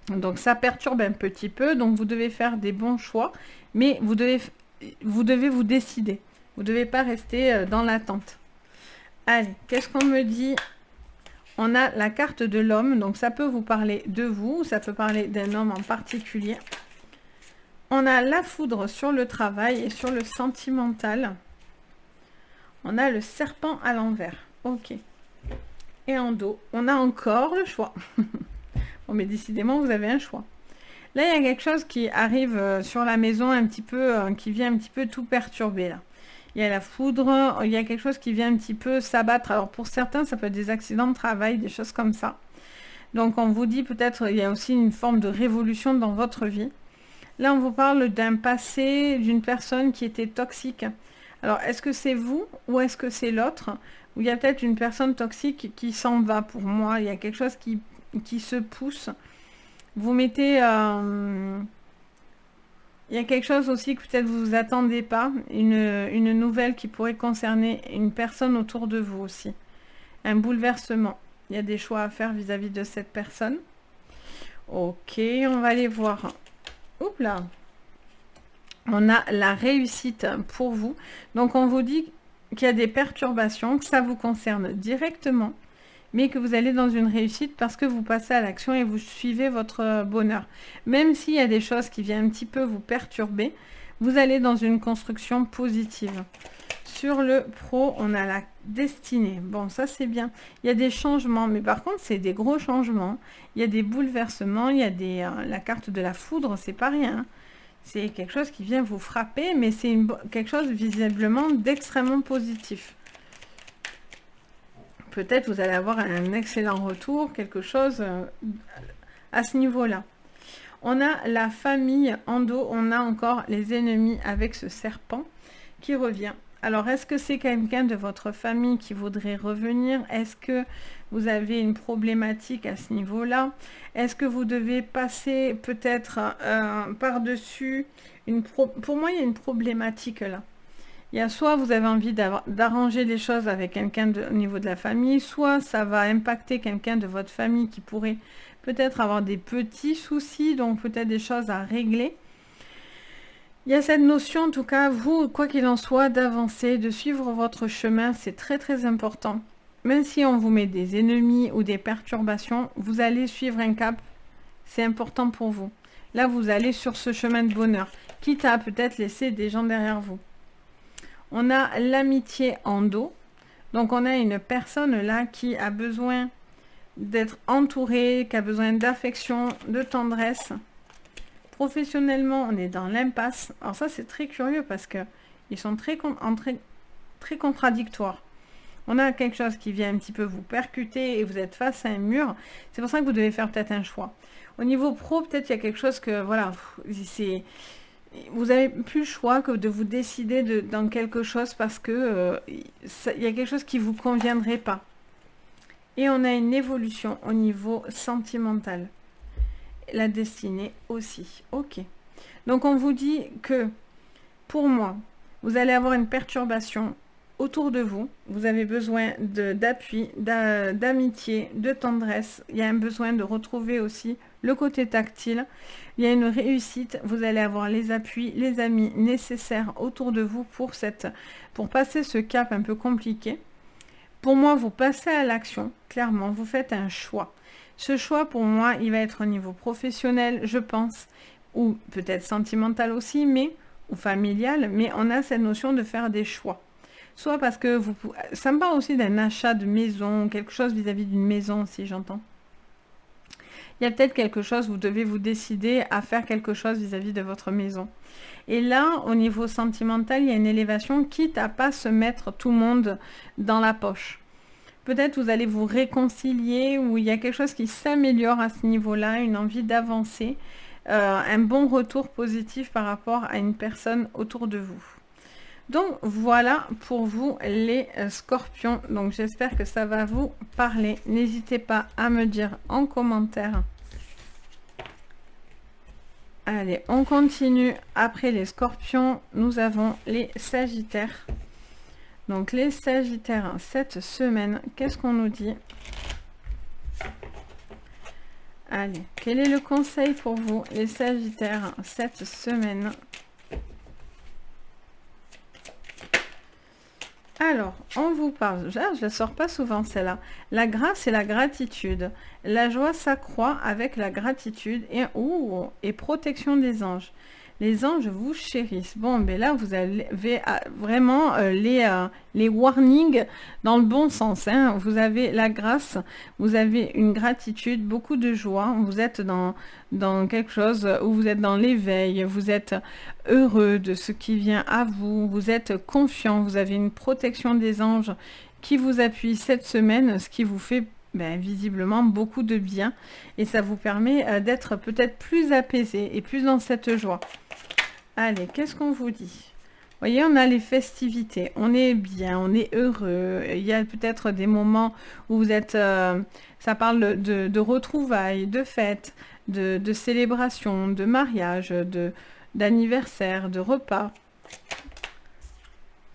Donc ça perturbe un petit peu, donc vous devez faire des bons choix, mais vous devez vous décider. Vous ne devez pas rester dans l'attente. Allez, qu'est-ce qu'on me dit? On a la carte de l'homme, donc ça peut vous parler de vous, ça peut parler d'un homme en particulier. On a la foudre sur le travail et sur le sentimental. On a le serpent à l'envers. Ok. Et en dos, on a encore le choix. Bon, mais décidément, vous avez un choix. Là, il y a quelque chose qui arrive sur la maison un petit peu, qui vient un petit peu tout perturber là. Il y a la foudre, il y a quelque chose qui vient un petit peu s'abattre. Alors pour certains, ça peut être des accidents de travail, des choses comme ça. Donc on vous dit peut-être, il y a aussi une forme de révolution dans votre vie. Là, on vous parle d'un passé, d'une personne qui était toxique. Alors, est-ce que c'est vous ou est-ce que c'est l'autre? Ou il y a peut-être une personne toxique qui s'en va pour moi. Il y a quelque chose qui se pousse. Vous mettez... il y a quelque chose aussi que peut-être vous ne vous attendez pas. Une nouvelle qui pourrait concerner une personne autour de vous aussi. Un bouleversement. Il y a des choix à faire vis-à-vis de cette personne. Ok, on va aller voir. Oups là. On a la réussite pour vous. Donc on vous dit qu'il y a des perturbations, que ça vous concerne directement, mais que vous allez dans une réussite parce que vous passez à l'action et vous suivez votre bonheur. Même s'il y a des choses qui viennent un petit peu vous perturber, vous allez dans une construction positive. Sur le pro, on a la destinée. Bon, ça c'est bien. Il y a des changements, mais par contre, c'est des gros changements. Il y a des bouleversements, il y a la carte de la foudre, c'est pas rien. C'est quelque chose qui vient vous frapper, mais c'est quelque chose visiblement d'extrêmement positif. Peut-être vous allez avoir un excellent retour, quelque chose à ce niveau-là. On a la famille en dos, on a encore les ennemis avec ce serpent qui revient. Alors, est-ce que c'est quelqu'un de votre famille qui voudrait revenir? Est-ce que vous avez une problématique à ce niveau-là? Est-ce que vous devez passer peut-être par-dessus Pour moi, il y a une problématique là. Il y a soit vous avez envie d'arranger les choses avec quelqu'un au niveau de la famille, soit ça va impacter quelqu'un de votre famille qui pourrait peut-être avoir des petits soucis, donc peut-être des choses à régler. Il y a cette notion, en tout cas, vous, quoi qu'il en soit, d'avancer, de suivre votre chemin, c'est très très important. Même si on vous met des ennemis ou des perturbations, vous allez suivre un cap, c'est important pour vous. Là, vous allez sur ce chemin de bonheur, quitte à peut-être laisser des gens derrière vous. On a l'amitié en dos, donc on a une personne là qui a besoin d'être entourée, qui a besoin d'affection, de tendresse. Professionnellement, on est dans l'impasse. Alors ça, c'est très curieux parce que ils sont très contradictoires. On a quelque chose qui vient un petit peu vous percuter et vous êtes face à un mur. C'est pour ça que vous devez faire peut-être un choix. Au niveau pro, peut-être il y a quelque chose que, voilà, vous n'avez plus le choix que de vous décider dans quelque chose parce que il y a quelque chose qui ne vous conviendrait pas. Et on a une évolution au niveau sentimental. La destinée aussi. Ok. Donc on vous dit que pour moi, vous allez avoir une perturbation autour de vous. Vous avez besoin d'appui, d'amitié, de tendresse. Il y a un besoin de retrouver aussi le côté tactile. Il y a une réussite. Vous allez avoir les appuis, les amis nécessaires autour de vous pour passer ce cap un peu compliqué. Pour moi, vous passez à l'action. Clairement, vous faites un choix. Ce choix, pour moi, il va être au niveau professionnel, je pense, ou peut-être sentimental aussi, ou familial, mais on a cette notion de faire des choix. Soit parce que ça me parle aussi d'un achat de maison, quelque chose vis-à-vis d'une maison aussi, j'entends. Il y a peut-être quelque chose, vous devez vous décider à faire quelque chose vis-à-vis de votre maison. Et là, au niveau sentimental, il y a une élévation, quitte à pas se mettre tout le monde dans la poche. Peut-être vous allez vous réconcilier ou il y a quelque chose qui s'améliore à ce niveau-là, une envie d'avancer, un bon retour positif par rapport à une personne autour de vous. Donc voilà pour vous les scorpions. Donc j'espère que ça va vous parler. N'hésitez pas à me dire en commentaire. Allez, on continue. Après les scorpions, nous avons les sagittaires. Donc les sagittaires, cette semaine, qu'est-ce qu'on nous dit? Allez, quel est le conseil pour vous, les sagittaires, cette semaine? Alors, on vous parle, je ne la sors pas souvent celle-là, la grâce et la gratitude. La joie s'accroît avec la gratitude et protection des anges. Les anges vous chérissent. Bon, ben là, vous avez vraiment les warnings dans le bon sens. Hein. Vous avez la grâce, vous avez une gratitude, beaucoup de joie. Vous êtes dans quelque chose où vous êtes dans l'éveil. Vous êtes heureux de ce qui vient à vous. Vous êtes confiant. Vous avez une protection des anges qui vous appuie cette semaine, ce qui vous fait visiblement beaucoup de bien. Et ça vous permet d'être peut-être plus apaisé et plus dans cette joie. Allez, qu'est-ce qu'on vous dit? Vous voyez, on a les festivités, on est bien, on est heureux. Il y a peut-être des moments où vous êtes... ça parle de retrouvailles, de fêtes, de célébrations, de mariages, d'anniversaires, de repas.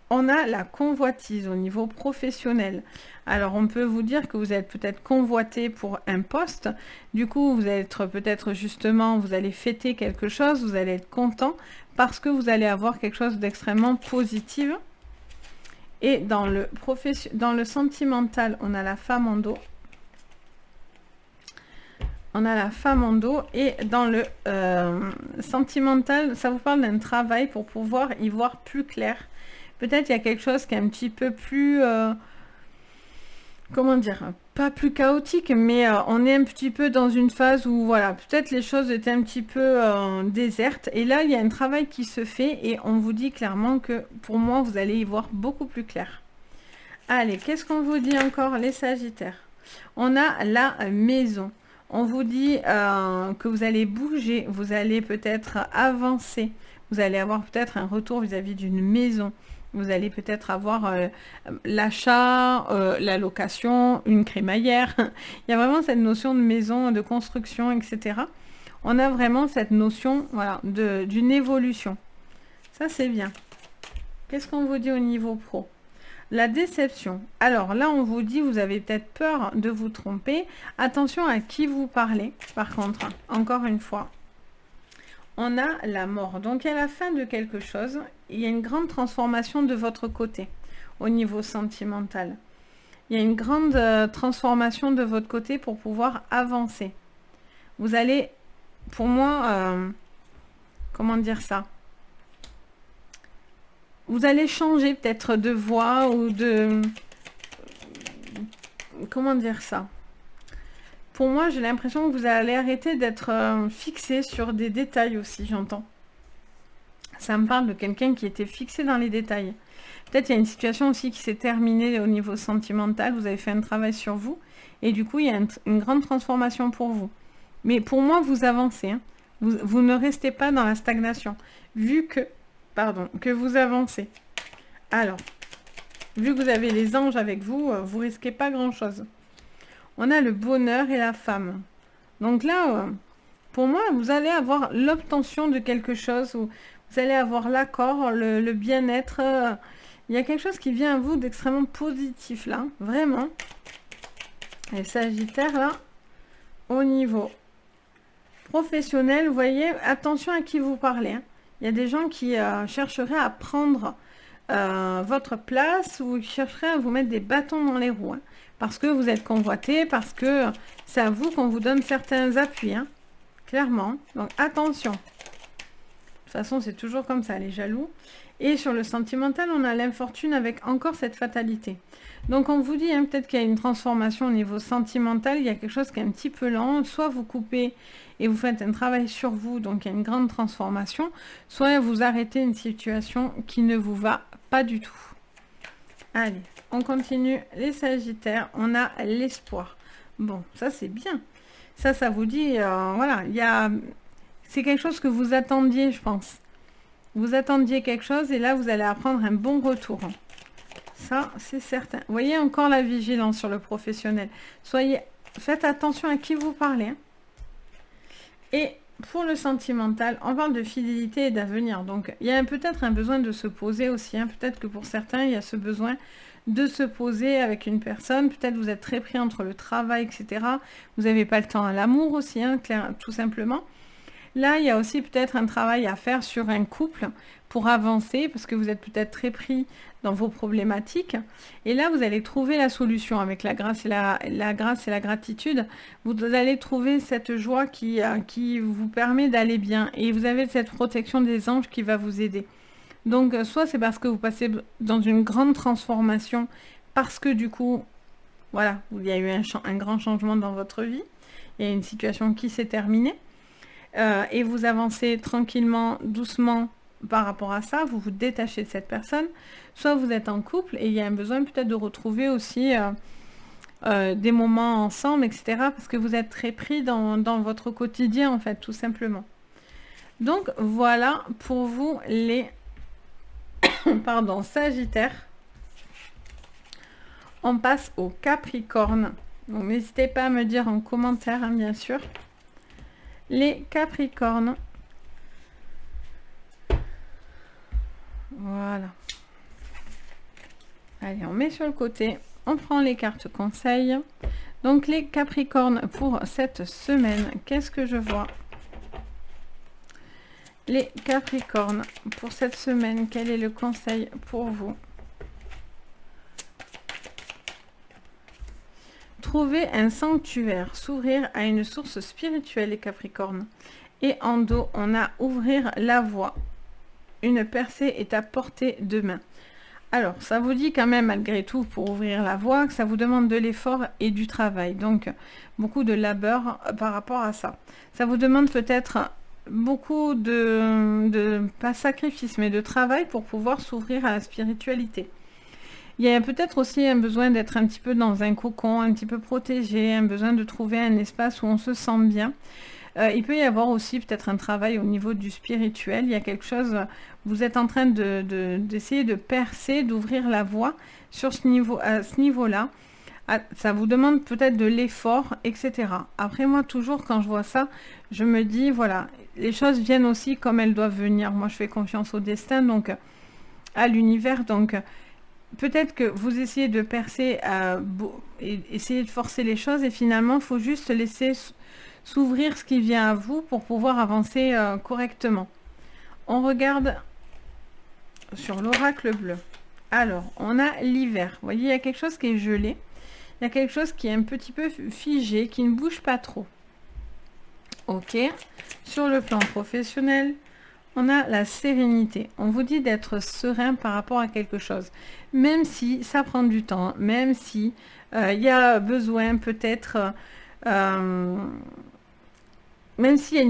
On a la convoitise au niveau professionnel. Alors, on peut vous dire que vous êtes peut-être convoité pour un poste. Du coup, vous allez être peut-être justement, vous allez fêter quelque chose, vous allez être content parce que vous allez avoir quelque chose d'extrêmement positif. Et dans le sentimental, on a la femme en dos. On a la femme en dos. Et dans le sentimental, ça vous parle d'un travail pour pouvoir y voir plus clair. Peut-être il y a quelque chose qui est un petit peu plus... comment dire, pas plus chaotique, mais on est un petit peu dans une phase où, voilà, peut-être les choses étaient un petit peu désertes. Et là, il y a un travail qui se fait et on vous dit clairement que, pour moi, vous allez y voir beaucoup plus clair. Allez, qu'est-ce qu'on vous dit encore, les Sagittaires? On a la maison. On vous dit que vous allez bouger, vous allez peut-être avancer, vous allez avoir peut-être un retour vis-à-vis d'une maison. Vous allez peut-être avoir l'achat, la location, une crémaillère. Il y a vraiment cette notion de maison, de construction, etc. On a vraiment cette notion, voilà, d'une évolution. Ça, c'est bien. Qu'est-ce qu'on vous dit au niveau pro? La déception. Alors là, on vous dit, vous avez peut-être peur de vous tromper. Attention à qui vous parlez, par contre, encore une fois. On a la mort. Donc, à la fin de quelque chose, il y a une grande transformation de votre côté, au niveau sentimental. Il y a une grande transformation de votre côté pour pouvoir avancer. Vous allez, pour moi, comment dire ça? Vous allez changer peut-être de voix ou de... Comment dire ça? Pour moi, j'ai l'impression que vous allez arrêter d'être fixé sur des détails aussi, j'entends. Ça me parle de quelqu'un qui était fixé dans les détails. Peut-être il y a une situation aussi qui s'est terminée au niveau sentimental, vous avez fait un travail sur vous, et du coup, il y a une grande transformation pour vous. Mais pour moi, vous avancez, hein. Vous ne restez pas dans la stagnation, vu que, que vous avancez. Alors, vu que vous avez les anges avec vous, vous risquez pas grand-chose. On a le bonheur et la femme. Donc là, pour moi, vous allez avoir l'obtention de quelque chose, ou vous allez avoir l'accord, le bien-être. Il y a quelque chose qui vient à vous d'extrêmement positif là, vraiment. Les Sagittaires là, au niveau professionnel, vous voyez, attention à qui vous parlez, hein. Il y a des gens qui chercheraient à prendre votre place ou qui chercheraient à vous mettre des bâtons dans les roues, hein, parce que vous êtes convoité, parce que c'est à vous qu'on vous donne certains appuis, hein, clairement. Donc attention. De toute façon, c'est toujours comme ça, les jaloux. Et sur le sentimental, on a l'infortune avec encore cette fatalité. Donc on vous dit, hein, peut-être qu'il y a une transformation au niveau sentimental, il y a quelque chose qui est un petit peu lent, soit vous coupez et vous faites un travail sur vous, donc il y a une grande transformation, soit vous arrêtez une situation qui ne vous va pas du tout. Allez, on continue, les Sagittaires, on a l'espoir. Bon, ça c'est bien. Ça vous dit, voilà, c'est quelque chose que vous attendiez, je pense. Vous attendiez quelque chose et là, vous allez apprendre un bon retour. Ça, c'est certain. Vous voyez encore la vigilance sur le professionnel. Faites attention à qui vous parlez, hein. Et pour le sentimental, on parle de fidélité et d'avenir. Donc, il y a peut-être un besoin de se poser aussi, hein. Peut-être que pour certains, il y a ce besoin de se poser avec une personne. Peut-être vous êtes très pris entre le travail, etc. Vous n'avez pas le temps à l'amour aussi, hein, tout simplement. Là, il y a aussi peut-être un travail à faire sur un couple pour avancer, parce que vous êtes peut-être très pris dans vos problématiques. Et là, vous allez trouver la solution avec la grâce et la grâce et la gratitude. Vous allez trouver cette joie qui vous permet d'aller bien. Et vous avez cette protection des anges qui va vous aider. Donc, soit c'est parce que vous passez dans une grande transformation, parce que du coup, voilà, il y a eu un grand changement dans votre vie. Il y a une situation qui s'est terminée. Et vous avancez tranquillement, doucement par rapport à ça, vous vous détachez de cette personne, soit vous êtes en couple et il y a un besoin peut-être de retrouver aussi des moments ensemble, etc. Parce que vous êtes très pris dans votre quotidien, en fait, tout simplement. Donc, voilà pour vous les Sagittaires. On passe au Capricorne. Donc, n'hésitez pas à me dire en commentaire, hein, bien sûr. Les Capricornes. Voilà. Allez, on met sur le côté. On prend les cartes conseils. Donc, les Capricornes pour cette semaine. Qu'est-ce que je vois? Les Capricornes pour cette semaine. Quel est le conseil pour vous? Trouver un sanctuaire, s'ouvrir à une source spirituelle, les Capricornes. Et en dos, on a ouvrir la voie. Une percée est à portée de main. Alors, ça vous dit quand même, malgré tout, pour ouvrir la voie, que ça vous demande de l'effort et du travail. Donc, beaucoup de labeur par rapport à ça. Ça vous demande peut-être beaucoup pas sacrifice, mais de travail pour pouvoir s'ouvrir à la spiritualité. Il y a peut-être aussi un besoin d'être un petit peu dans un cocon, un petit peu protégé, un besoin de trouver un espace où on se sent bien. Il peut y avoir aussi peut-être un travail au niveau du spirituel. Il y a quelque chose, vous êtes en train d'essayer de percer, d'ouvrir la voie sur ce niveau, à ce niveau-là. Ça vous demande peut-être de l'effort, etc. Après, moi, toujours, quand je vois ça, je me dis, voilà, les choses viennent aussi comme elles doivent venir. Moi, je fais confiance au destin, donc à l'univers. Donc, peut-être que vous essayez de percer, et essayer de forcer les choses, et finalement, il faut juste laisser s'ouvrir ce qui vient à vous pour pouvoir avancer correctement. On regarde sur l'oracle bleu. Alors, on a l'hiver. Vous voyez, il y a quelque chose qui est gelé. Il y a quelque chose qui est un petit peu figé, qui ne bouge pas trop. Ok. Sur le plan professionnel, on a la sérénité. On vous dit d'être serein par rapport à quelque chose. Même si ça prend du temps, même si il y a besoin peut-être... même s'il y a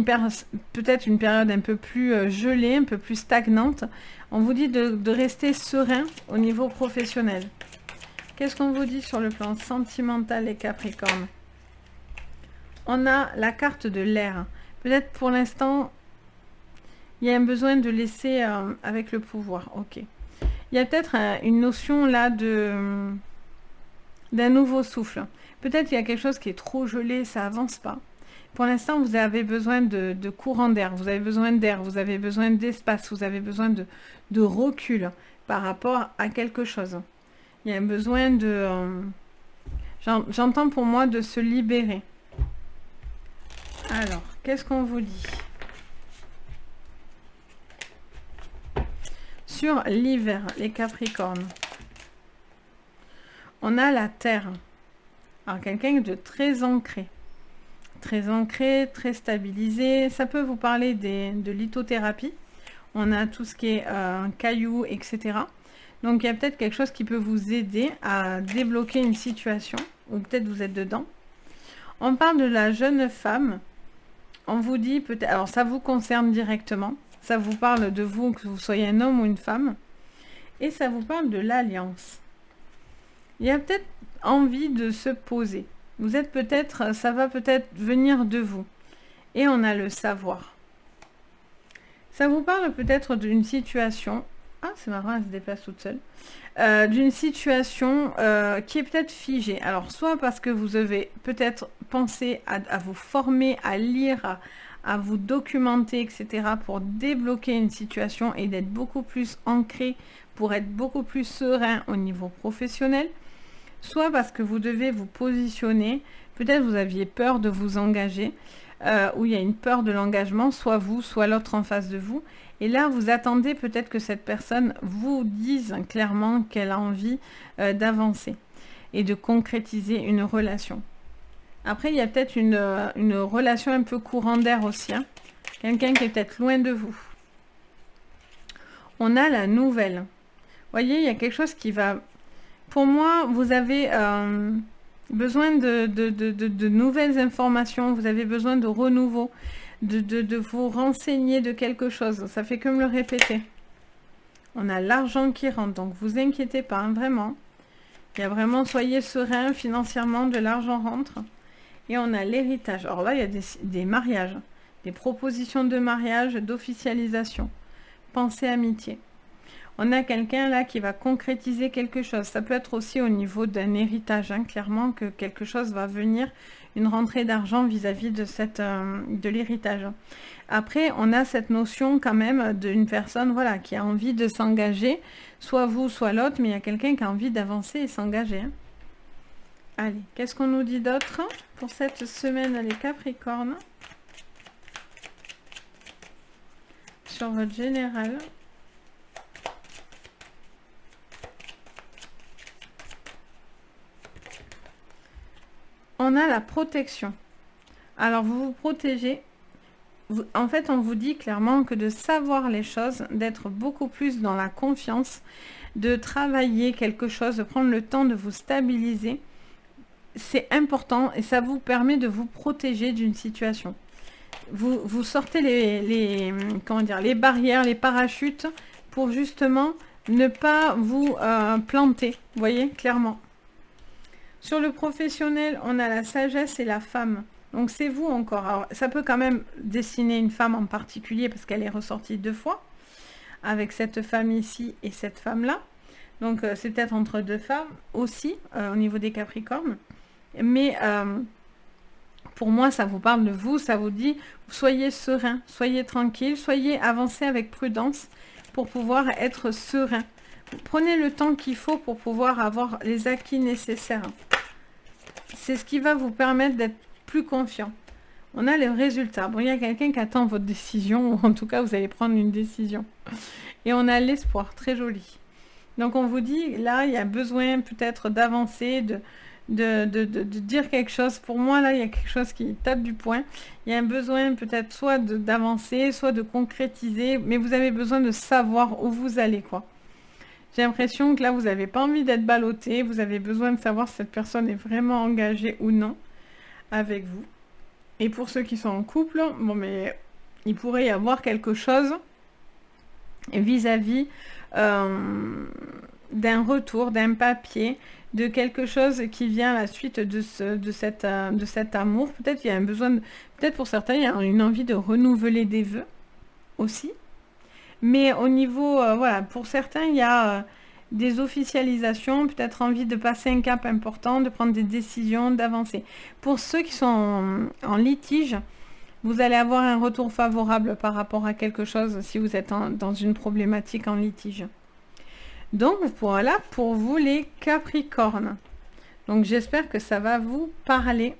peut-être une période un peu plus gelée, un peu plus stagnante, on vous dit de rester serein au niveau professionnel. Qu'est-ce qu'on vous dit sur le plan sentimental, les Capricornes? On a la carte de l'air. Peut-être pour l'instant, il y a un besoin de laisser avec le pouvoir. Ok. Il y a peut-être une notion là d'un nouveau souffle. Peut-être qu'il y a quelque chose qui est trop gelé, ça avance pas. Pour l'instant, vous avez besoin de courant d'air, vous avez besoin d'air, vous avez besoin d'espace, vous avez besoin de recul par rapport à quelque chose. Il y a un besoin de... j'entends pour moi de se libérer. Alors, qu'est-ce qu'on vous dit? Sur l'hiver, les Capricornes, on a la terre. Alors, quelqu'un de très ancré, très stabilisé. Ça peut vous parler de lithothérapie. On a tout ce qui est cailloux, etc. Donc, il y a peut-être quelque chose qui peut vous aider à débloquer une situation, ou peut-être vous êtes dedans. On parle de la jeune femme. On vous dit peut-être... Alors, ça vous concerne directement. Ça vous parle de vous, que vous soyez un homme ou une femme. Et ça vous parle de l'alliance. Il y a peut-être envie de se poser. Vous êtes peut-être... Ça va peut-être venir de vous. Et on a le savoir. Ça vous parle peut-être d'une situation... Ah, c'est marrant, elle se déplace toute seule. D'une situation qui est peut-être figée. Alors, soit parce que vous avez peut-être pensé à vous former, à lire, à vous documenter, etc. pour débloquer une situation et d'être beaucoup plus ancré, pour être beaucoup plus serein au niveau professionnel. Soit parce que vous devez vous positionner. Peut-être vous aviez peur de vous engager, où il y a une peur de l'engagement, soit vous, soit l'autre en face de vous. Et là, vous attendez peut-être que cette personne vous dise clairement qu'elle a envie d'avancer et de concrétiser une relation. Après, il y a peut-être une relation un peu courant d'air aussi. Hein. Quelqu'un qui est peut-être loin de vous. On a la nouvelle. Vous voyez, il y a quelque chose qui va... Pour moi, vous avez besoin de nouvelles informations. Vous avez besoin de renouveau. De vous renseigner de quelque chose. Ça fait que me le répéter. On a l'argent qui rentre, donc vous inquiétez pas, hein, vraiment. Il y a vraiment, soyez serein, financièrement, de l'argent rentre. Et on a l'héritage. Alors là, il y a des mariages, des propositions de mariage, d'officialisation. Pensée amitié. On a quelqu'un là qui va concrétiser quelque chose. Ça peut être aussi au niveau d'un héritage, hein, clairement, que quelque chose va venir, une rentrée d'argent vis-à-vis de l'héritage. Après, on a cette notion quand même d'une personne voilà, qui a envie de s'engager, soit vous, soit l'autre, mais il y a quelqu'un qui a envie d'avancer et s'engager. Hein. Allez, qu'est-ce qu'on nous dit d'autre pour cette semaine, les Capricornes? Sur votre général. on a la protection. Alors, vous vous protégez. En fait, on vous dit clairement que de savoir les choses, d'être beaucoup plus dans la confiance, de travailler quelque chose, de prendre le temps de vous stabiliser, c'est important et ça vous permet de vous protéger d'une situation. Vous sortez comment dire, les barrières, les parachutes pour justement ne pas vous planter, vous voyez, clairement. Sur le professionnel, on a la sagesse et la femme. Donc c'est vous encore. Alors, ça peut quand même dessiner une femme en particulier parce qu'elle est ressortie 2 fois avec cette femme ici et cette femme-là. Donc c'est peut-être entre 2 femmes aussi au niveau des Capricornes. Mais pour moi, ça vous parle de vous, ça vous dit soyez serein, soyez tranquille, soyez avancé avec prudence pour pouvoir être serein. Prenez le temps qu'il faut pour pouvoir avoir les acquis nécessaires. C'est ce qui va vous permettre d'être plus confiant. On a le résultat. Bon, il y a quelqu'un qui attend votre décision, ou en tout cas, vous allez prendre une décision. Et on a l'espoir, très joli. Donc, on vous dit, là, il y a besoin peut-être d'avancer, de dire quelque chose. Pour moi, là, il y a quelque chose qui tape du poing. Il y a un besoin peut-être soit d'avancer, soit de concrétiser, mais vous avez besoin de savoir où vous allez, quoi. J'ai l'impression que là, vous n'avez pas envie d'être ballotté. Vous avez besoin de savoir si cette personne est vraiment engagée ou non avec vous. Et pour ceux qui sont en couple, bon, mais il pourrait y avoir quelque chose vis-à-vis d'un retour, d'un papier, de quelque chose qui vient à la suite de cet amour. Peut-être il y a un besoin, peut-être pour certains, il y a une envie de renouveler des vœux aussi. Mais au niveau, voilà, pour certains, il y a des officialisations, peut-être envie de passer un cap important, de prendre des décisions, d'avancer. Pour ceux qui sont en litige, vous allez avoir un retour favorable par rapport à quelque chose si vous êtes dans une problématique en litige. Donc voilà pour vous les Capricornes. Donc j'espère que ça va vous parler,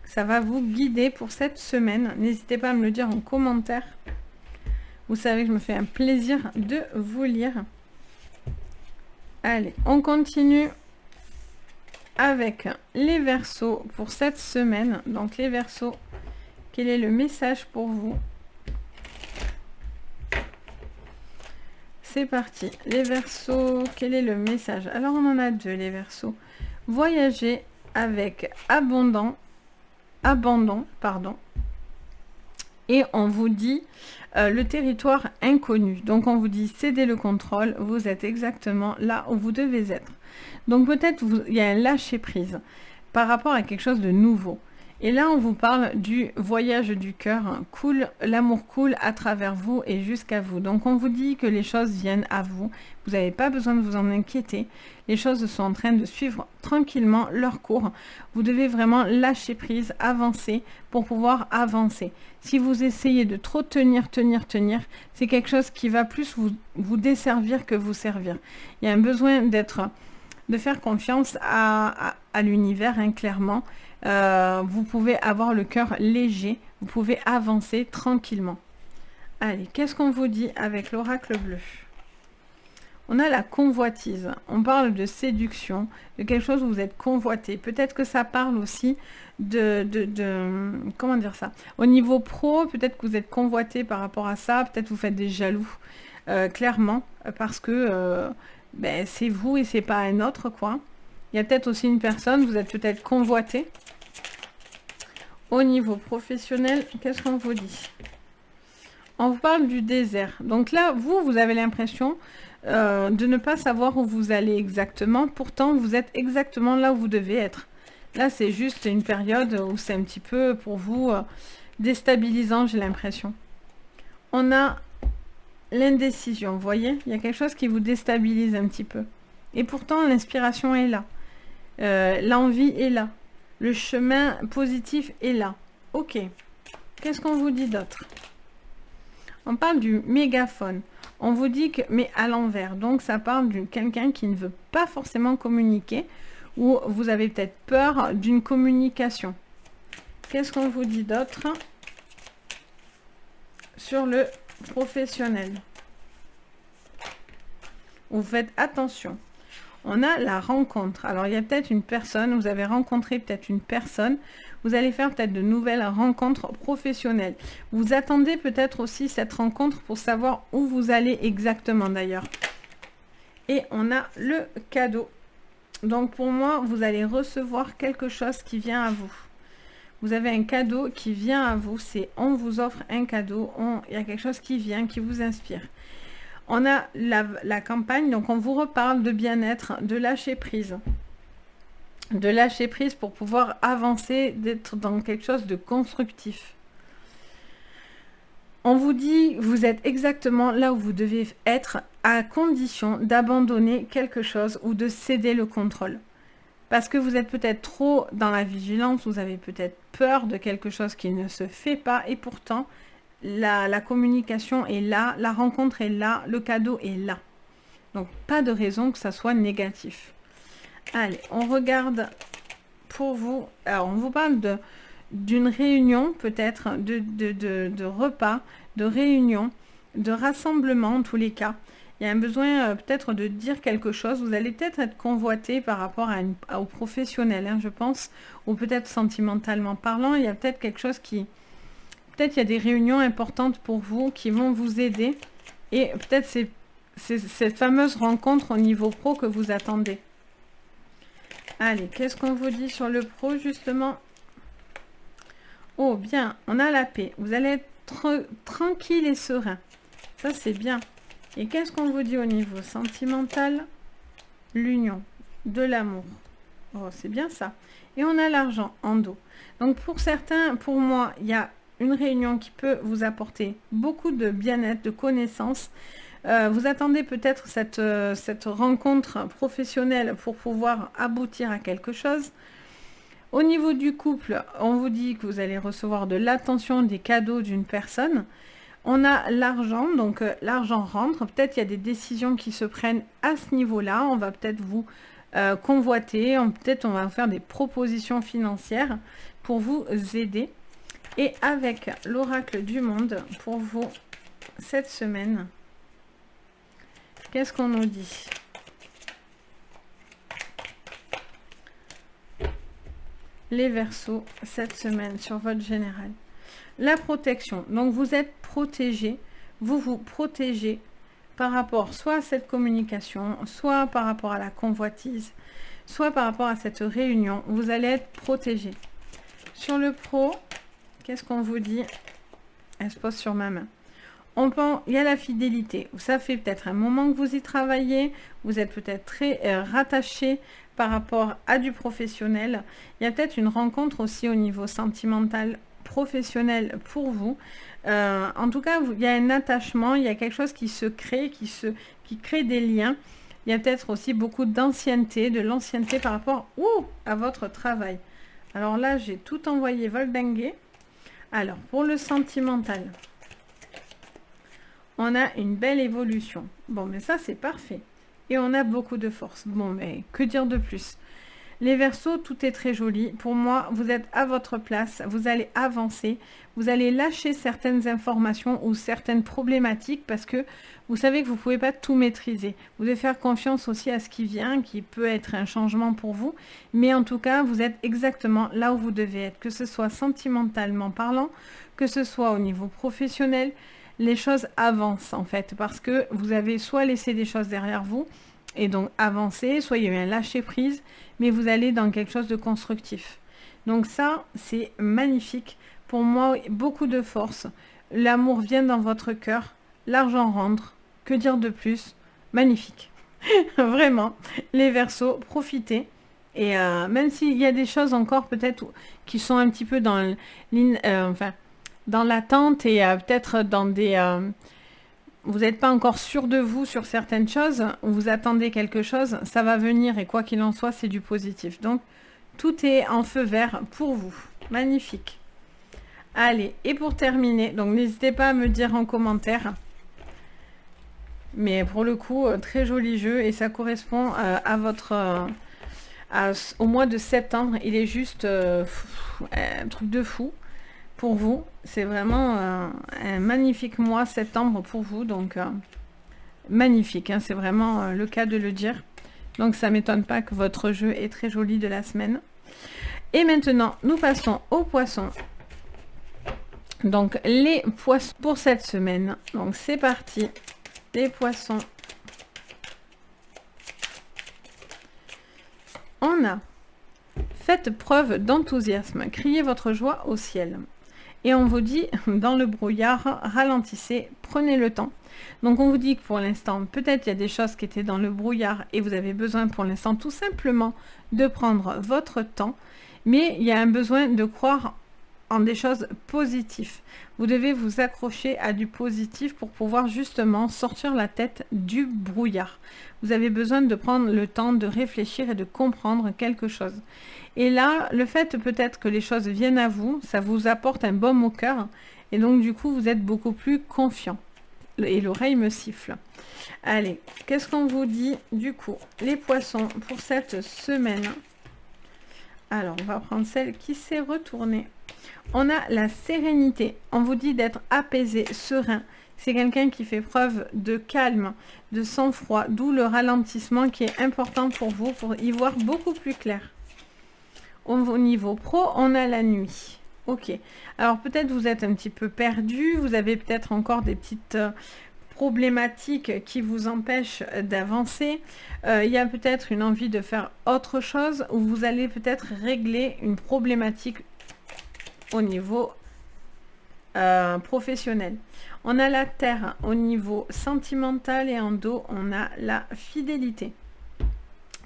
ça va vous guider pour cette semaine. N'hésitez pas à me le dire en commentaire. Vous savez que je me fais un plaisir de vous lire. Allez, on continue avec les Verseaux pour cette semaine. Donc les Verseaux, quel est le message pour vous? C'est parti. Les Verseaux, quel est le message? Alors on en a 2 les Verseaux. Voyager avec abandon, pardon. Et on vous dit le territoire inconnu. Donc on vous dit cédez le contrôle, vous êtes exactement là où vous devez être. Donc peut-être il y a un lâcher prise par rapport à quelque chose de nouveau. Et là on vous parle du voyage du cœur, coule, l'amour coule à travers vous et jusqu'à vous. Donc on vous dit que les choses viennent à vous, vous n'avez pas besoin de vous en inquiéter. Les choses sont en train de suivre tranquillement leur cours. Vous devez vraiment lâcher prise, avancer pour pouvoir avancer. Si vous essayez de trop tenir, c'est quelque chose qui va plus vous desservir que vous servir. Il y a un besoin de faire confiance à l'univers, hein, clairement. Vous pouvez avoir le cœur léger, vous pouvez avancer tranquillement. Allez, qu'est-ce qu'on vous dit avec l'oracle bleu? On a la convoitise. On parle de séduction, de quelque chose où vous êtes convoité. Peut-être que ça parle aussi comment dire ça? Au niveau pro, peut-être que vous êtes convoité par rapport à ça. Peut-être que vous faites des jaloux, clairement, parce que c'est vous et c'est pas un autre, quoi. Il y a peut-être aussi une personne, vous êtes peut-être convoité. Au niveau professionnel, qu'est-ce qu'on vous dit? On vous parle du désert. Donc là, vous avez l'impression de ne pas savoir où vous allez exactement. Pourtant, vous êtes exactement là où vous devez être. Là, c'est juste une période où c'est un petit peu, pour vous, déstabilisant, j'ai l'impression. On a l'indécision, vous voyez? Il y a quelque chose qui vous déstabilise un petit peu. Et pourtant, l'inspiration est là. L'envie est là. Le chemin positif est là. Ok. Qu'est-ce qu'on vous dit d'autre? On parle du mégaphone. On vous dit que, mais à l'envers. Donc, ça parle de quelqu'un qui ne veut pas forcément communiquer ou vous avez peut-être peur d'une communication. Qu'est-ce qu'on vous dit d'autre sur le professionnel? Vous faites attention. on a la rencontre. Alors, il y a peut-être une personne, vous avez rencontré peut-être une personne, vous allez faire peut-être de nouvelles rencontres professionnelles. Vous attendez peut-être aussi cette rencontre pour savoir où vous allez exactement d'ailleurs. Et on a le cadeau. Donc, pour moi, vous allez recevoir quelque chose qui vient à vous. Vous avez un cadeau qui vient à vous, c'est on vous offre un cadeau, il y a quelque chose qui vient, qui vous inspire. On a la campagne, donc on vous reparle de bien-être, de lâcher prise. De lâcher prise pour pouvoir avancer, d'être dans quelque chose de constructif. On vous dit, vous êtes exactement là où vous devez être, à condition d'abandonner quelque chose ou de céder le contrôle. Parce que vous êtes peut-être trop dans la vigilance, vous avez peut-être peur de quelque chose qui ne se fait pas, et pourtant, la communication est là, la rencontre est là, le cadeau est là. Donc, pas de raison que ça soit négatif. Allez, on regarde pour vous. Alors, on vous parle d'une réunion, peut-être, de repas, de réunion, de rassemblement, en tous les cas. Il y a un besoin peut-être de dire quelque chose. Vous allez peut-être être convoité par rapport aux professionnels, hein, je pense, ou peut-être sentimentalement parlant. Il y a peut-être quelque chose qui... Peut-être il y a des réunions importantes pour vous qui vont vous aider. Et peut-être c'est cette fameuse rencontre au niveau pro que vous attendez. Allez, qu'est-ce qu'on vous dit sur le pro, justement? Oh, bien, on a la paix. Vous allez être tranquille et serein. Ça, c'est bien. Et qu'est-ce qu'on vous dit au niveau sentimental? L'union, de l'amour. Oh, c'est bien ça. Et on a l'argent en dos. Donc, pour certains, pour moi, il y a une réunion qui peut vous apporter beaucoup de bien-être, de connaissances. Vous attendez peut-être cette rencontre professionnelle pour pouvoir aboutir à quelque chose. Au niveau du couple, on vous dit que vous allez recevoir de l'attention, des cadeaux d'une personne. On a l'argent, donc l'argent rentre. Peut-être il y a des décisions qui se prennent à ce niveau-là. On va peut-être vous convoiter. Peut-être on va vous faire des propositions financières pour vous aider. Et avec l'oracle du monde pour vous cette semaine, qu'est-ce qu'on nous dit? Les Verseaux, cette semaine sur votre général. La protection. Donc, vous êtes protégé. Vous vous protégez par rapport soit à cette communication, soit par rapport à la convoitise, soit par rapport à cette réunion. Vous allez être protégé. Sur le pro, qu'est-ce qu'on vous dit? Elle se pose sur ma main. Il y a la fidélité. Ça fait peut-être un moment que vous y travaillez. Vous êtes peut-être très rattaché par rapport à du professionnel. Il y a peut-être une rencontre aussi au niveau sentimental, professionnel pour vous. En tout cas, il y a un attachement, il y a quelque chose qui se crée, qui crée des liens. Il y a peut-être aussi beaucoup d'ancienneté, de l'ancienneté par rapport à votre travail. Alors là, j'ai tout envoyé voldinguer. Alors, pour le sentimental, on a une belle évolution. Bon, mais ça, c'est parfait. Et on a beaucoup de force. Bon, mais que dire de plus? Les Verseaux, tout est très joli. Pour moi, vous êtes à votre place. Vous allez avancer. Vous allez lâcher certaines informations ou certaines problématiques parce que vous savez que vous ne pouvez pas tout maîtriser. Vous devez faire confiance aussi à ce qui vient, qui peut être un changement pour vous. Mais en tout cas, vous êtes exactement là où vous devez être. Que ce soit sentimentalement parlant, que ce soit au niveau professionnel, les choses avancent en fait. Parce que vous avez soit laissé des choses derrière vous, et donc avancer, soit il y a eu un lâcher prise, mais vous allez dans quelque chose de constructif. Donc ça, c'est magnifique. Pour moi, beaucoup de force. L'amour vient dans votre cœur, l'argent rentre. Que dire de plus? Magnifique. Vraiment, les Verseaux, profitez. Et même s'il y a des choses encore peut-être qui sont un petit peu dans dans l'attente et peut-être dans des... vous n'êtes pas encore sûr de vous sur certaines choses, vous attendez quelque chose, ça va venir et quoi qu'il en soit, c'est du positif. Donc, tout est en feu vert pour vous. Magnifique. Allez, et pour terminer, donc n'hésitez pas à me dire en commentaire. Mais pour le coup, très joli jeu et ça correspond à votre... au mois de septembre. Il est juste un truc de fou. Pour vous, c'est vraiment un magnifique mois, septembre pour vous, donc magnifique, hein, c'est vraiment le cas de le dire. Donc ça m'étonne pas que votre jeu est très joli de la semaine. Et maintenant, nous passons aux poissons. Donc les poissons pour cette semaine. Donc c'est parti. Les poissons. On a faites preuve d'enthousiasme, criez votre joie au ciel. Et on vous dit, dans le brouillard, ralentissez, prenez le temps. Donc on vous dit que pour l'instant, peut-être il y a des choses qui étaient dans le brouillard et vous avez besoin pour l'instant tout simplement de prendre votre temps. Mais il y a un besoin de croire en des choses positives. Vous devez vous accrocher à du positif pour pouvoir justement sortir la tête du brouillard. Vous avez besoin de prendre le temps de réfléchir et de comprendre quelque chose. Et là, le fait peut-être que les choses viennent à vous, ça vous apporte un baume au cœur. Et donc du coup, vous êtes beaucoup plus confiant. Et l'oreille me siffle. Allez, qu'est-ce qu'on vous dit du coup? Les poissons pour cette semaine. Alors, on va prendre celle qui s'est retournée. On a la sérénité. On vous dit d'être apaisé, serein. C'est quelqu'un qui fait preuve de calme, de sang-froid, d'où le ralentissement qui est important pour vous, pour y voir beaucoup plus clair. Au niveau pro, on a la nuit. Ok. Alors peut-être vous êtes un petit peu perdu, vous avez peut-être encore des petites problématiques qui vous empêchent d'avancer. Il y a peut-être une envie de faire autre chose, ou vous allez peut-être régler une problématique au niveau professionnel. On a la terre au niveau sentimental et en dos, on a la fidélité.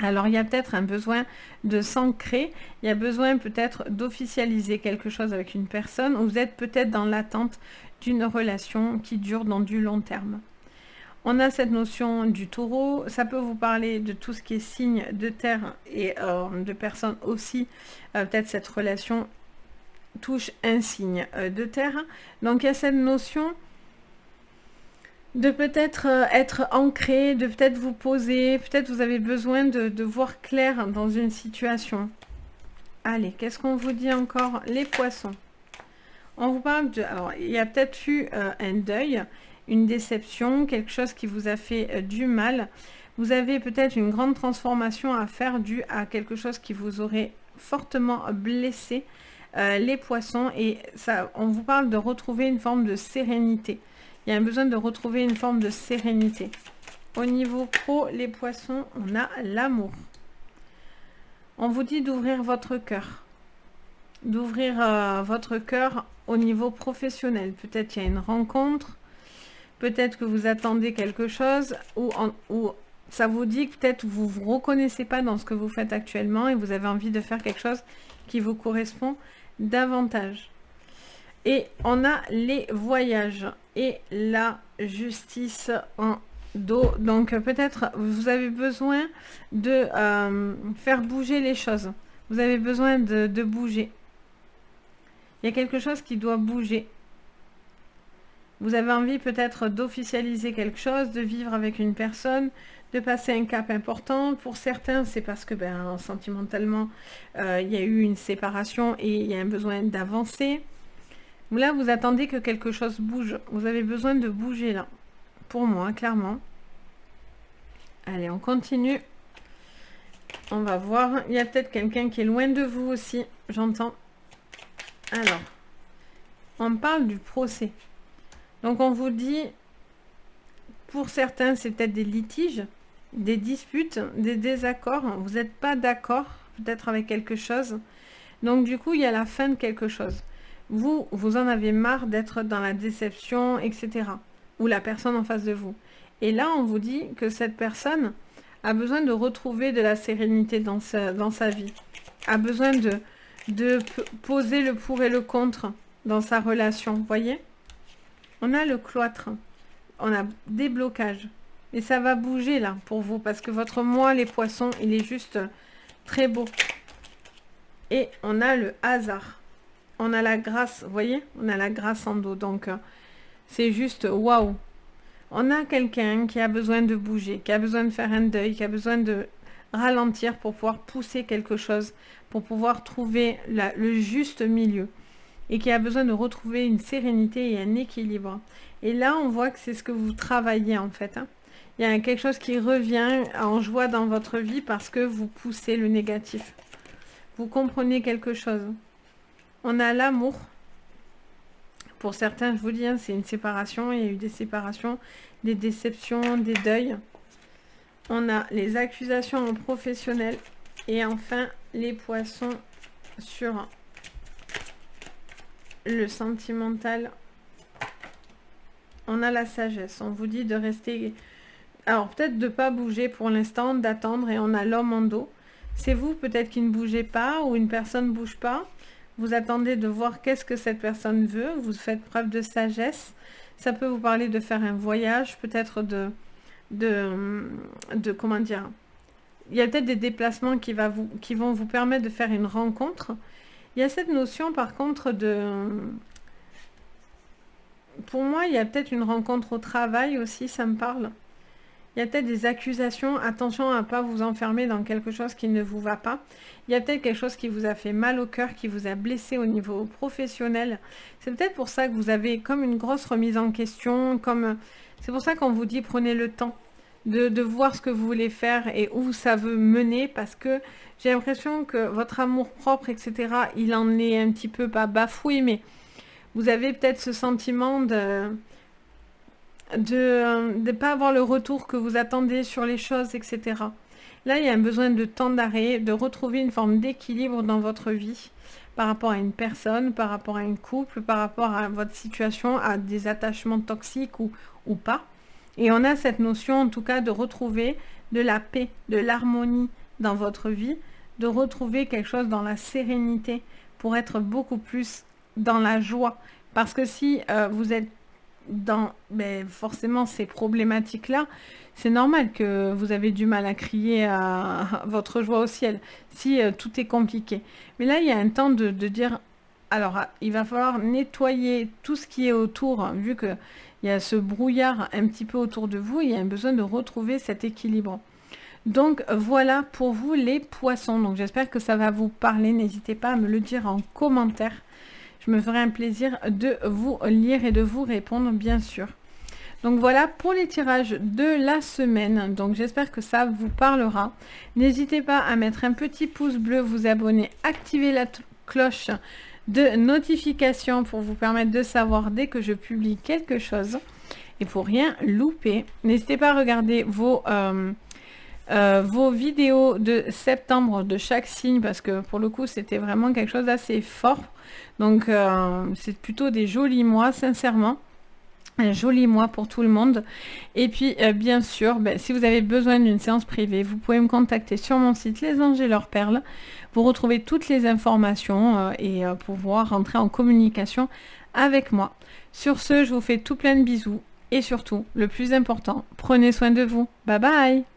Alors, il y a peut-être un besoin de s'ancrer, il y a besoin peut-être d'officialiser quelque chose avec une personne, ou vous êtes peut-être dans l'attente d'une relation qui dure dans du long terme. On a cette notion du taureau, ça peut vous parler de tout ce qui est signe de terre et de personnes aussi, peut-être cette relation touche un signe de terre. Donc, il y a cette notion de peut-être être ancré, de peut-être vous poser, peut-être vous avez besoin de voir clair dans une situation. Allez, qu'est-ce qu'on vous dit encore? Les poissons. On vous parle de... Alors, il y a peut-être eu un deuil, une déception, quelque chose qui vous a fait du mal. Vous avez peut-être une grande transformation à faire due à quelque chose qui vous aurait fortement blessé, les poissons. Et ça, on vous parle de retrouver une forme de sérénité. Il y a un besoin de retrouver une forme de sérénité. Au niveau pro, les poissons, on a l'amour. On vous dit d'ouvrir votre cœur. D'ouvrir votre cœur au niveau professionnel. Peut-être il y a une rencontre. Peut-être que vous attendez quelque chose. Ou ça vous dit que peut-être vous ne vous reconnaissez pas dans ce que vous faites actuellement. Et vous avez envie de faire quelque chose qui vous correspond davantage. Et on a les voyages et la justice en dos. Donc peut-être vous avez besoin de faire bouger les choses. Vous avez besoin de bouger. Il y a quelque chose qui doit bouger. Vous avez envie peut-être d'officialiser quelque chose, de vivre avec une personne, de passer un cap important. Pour certains, c'est parce que sentimentalement, il y a eu une séparation et il y a un besoin d'avancer. Là, vous attendez que quelque chose bouge. Vous avez besoin de bouger là. Pour moi, clairement. Allez, on continue. On va voir. Il y a peut-être quelqu'un qui est loin de vous aussi. J'entends. Alors, on parle du procès. Donc, on vous dit, pour certains, c'est peut-être des litiges, des disputes, des désaccords. Vous n'êtes pas d'accord, peut-être avec quelque chose. Donc, du coup, il y a la fin de quelque chose. Vous en avez marre d'être dans la déception, etc. Ou la personne en face de vous. Et là, on vous dit que cette personne a besoin de retrouver de la sérénité dans sa vie. A besoin de poser le pour et le contre dans sa relation. Vous voyez? On a le cloître. On a des blocages. Et ça va bouger là pour vous. Parce que votre moi, les poissons, il est juste très beau. Et on a le hasard. On a la grâce, vous voyez? On a la grâce en dos, donc c'est juste waouh! On a quelqu'un qui a besoin de bouger, qui a besoin de faire un deuil, qui a besoin de ralentir pour pouvoir pousser quelque chose, pour pouvoir trouver le juste milieu, et qui a besoin de retrouver une sérénité et un équilibre. Et là, on voit que c'est ce que vous travaillez en fait. Hein. Il y a quelque chose qui revient en joie dans votre vie parce que vous poussez le négatif. Vous comprenez quelque chose. On a l'amour. Pour certains, je vous dis, hein, c'est une séparation. Il y a eu des séparations, des déceptions, des deuils. On a les accusations en professionnel. Et enfin, les poissons sur le sentimental. On a la sagesse. On vous dit de rester... Alors, peut-être de ne pas bouger pour l'instant, d'attendre. Et on a l'homme en dos. C'est vous, peut-être, qui ne bougez pas ou une personne ne bouge pas. Vous attendez de voir qu'est-ce que cette personne veut. Vous faites preuve de sagesse. Ça peut vous parler de faire un voyage, peut-être comment dire. Il y a peut-être des déplacements qui vont vous permettre de faire une rencontre. Il y a cette notion, par contre, Pour moi, il y a peut-être une rencontre au travail aussi, ça me parle. Il y a peut-être des accusations. Attention à ne pas vous enfermer dans quelque chose qui ne vous va pas. Il y a peut-être quelque chose qui vous a fait mal au cœur, qui vous a blessé au niveau professionnel. C'est peut-être pour ça que vous avez comme une grosse remise en question. C'est pour ça qu'on vous dit prenez le temps de voir ce que vous voulez faire et où ça veut mener. Parce que j'ai l'impression que votre amour propre, etc., il en est un petit peu, pas bafoué, mais vous avez peut-être ce sentiment de ne pas avoir le retour que vous attendez sur les choses, etc. Là, il y a un besoin de temps d'arrêt, de retrouver une forme d'équilibre dans votre vie par rapport à une personne, par rapport à un couple, par rapport à votre situation, à des attachements toxiques ou pas. Et on a cette notion, en tout cas, de retrouver de la paix, de l'harmonie dans votre vie, de retrouver quelque chose dans la sérénité pour être beaucoup plus dans la joie. Parce que si vous êtes dans forcément ces problématiques-là, c'est normal que vous avez du mal à crier à votre joie au ciel, si tout est compliqué. Mais là, il y a un temps de dire, alors il va falloir nettoyer tout ce qui est autour, hein, vu qu'il y a ce brouillard un petit peu autour de vous, il y a un besoin de retrouver cet équilibre. Donc voilà pour vous les poissons. Donc j'espère que ça va vous parler, n'hésitez pas à me le dire en commentaire. Je me ferai un plaisir de vous lire et de vous répondre, bien sûr. Donc voilà pour les tirages de la semaine. Donc j'espère que ça vous parlera. N'hésitez pas à mettre un petit pouce bleu, vous abonner, activer la cloche de notification pour vous permettre de savoir dès que je publie quelque chose. Et pour rien louper, n'hésitez pas à regarder vos vidéos de septembre de chaque signe parce que pour le coup c'était vraiment quelque chose d'assez fort. Donc c'est plutôt des jolis mois, sincèrement. Un joli mois pour tout le monde. Et puis bien sûr, si vous avez besoin d'une séance privée, vous pouvez me contacter sur mon site Les Anges et leurs perles. Vous retrouvez toutes les informations et pouvoir rentrer en communication avec moi. Sur ce, je vous fais tout plein de bisous et surtout, le plus important, prenez soin de vous. Bye bye!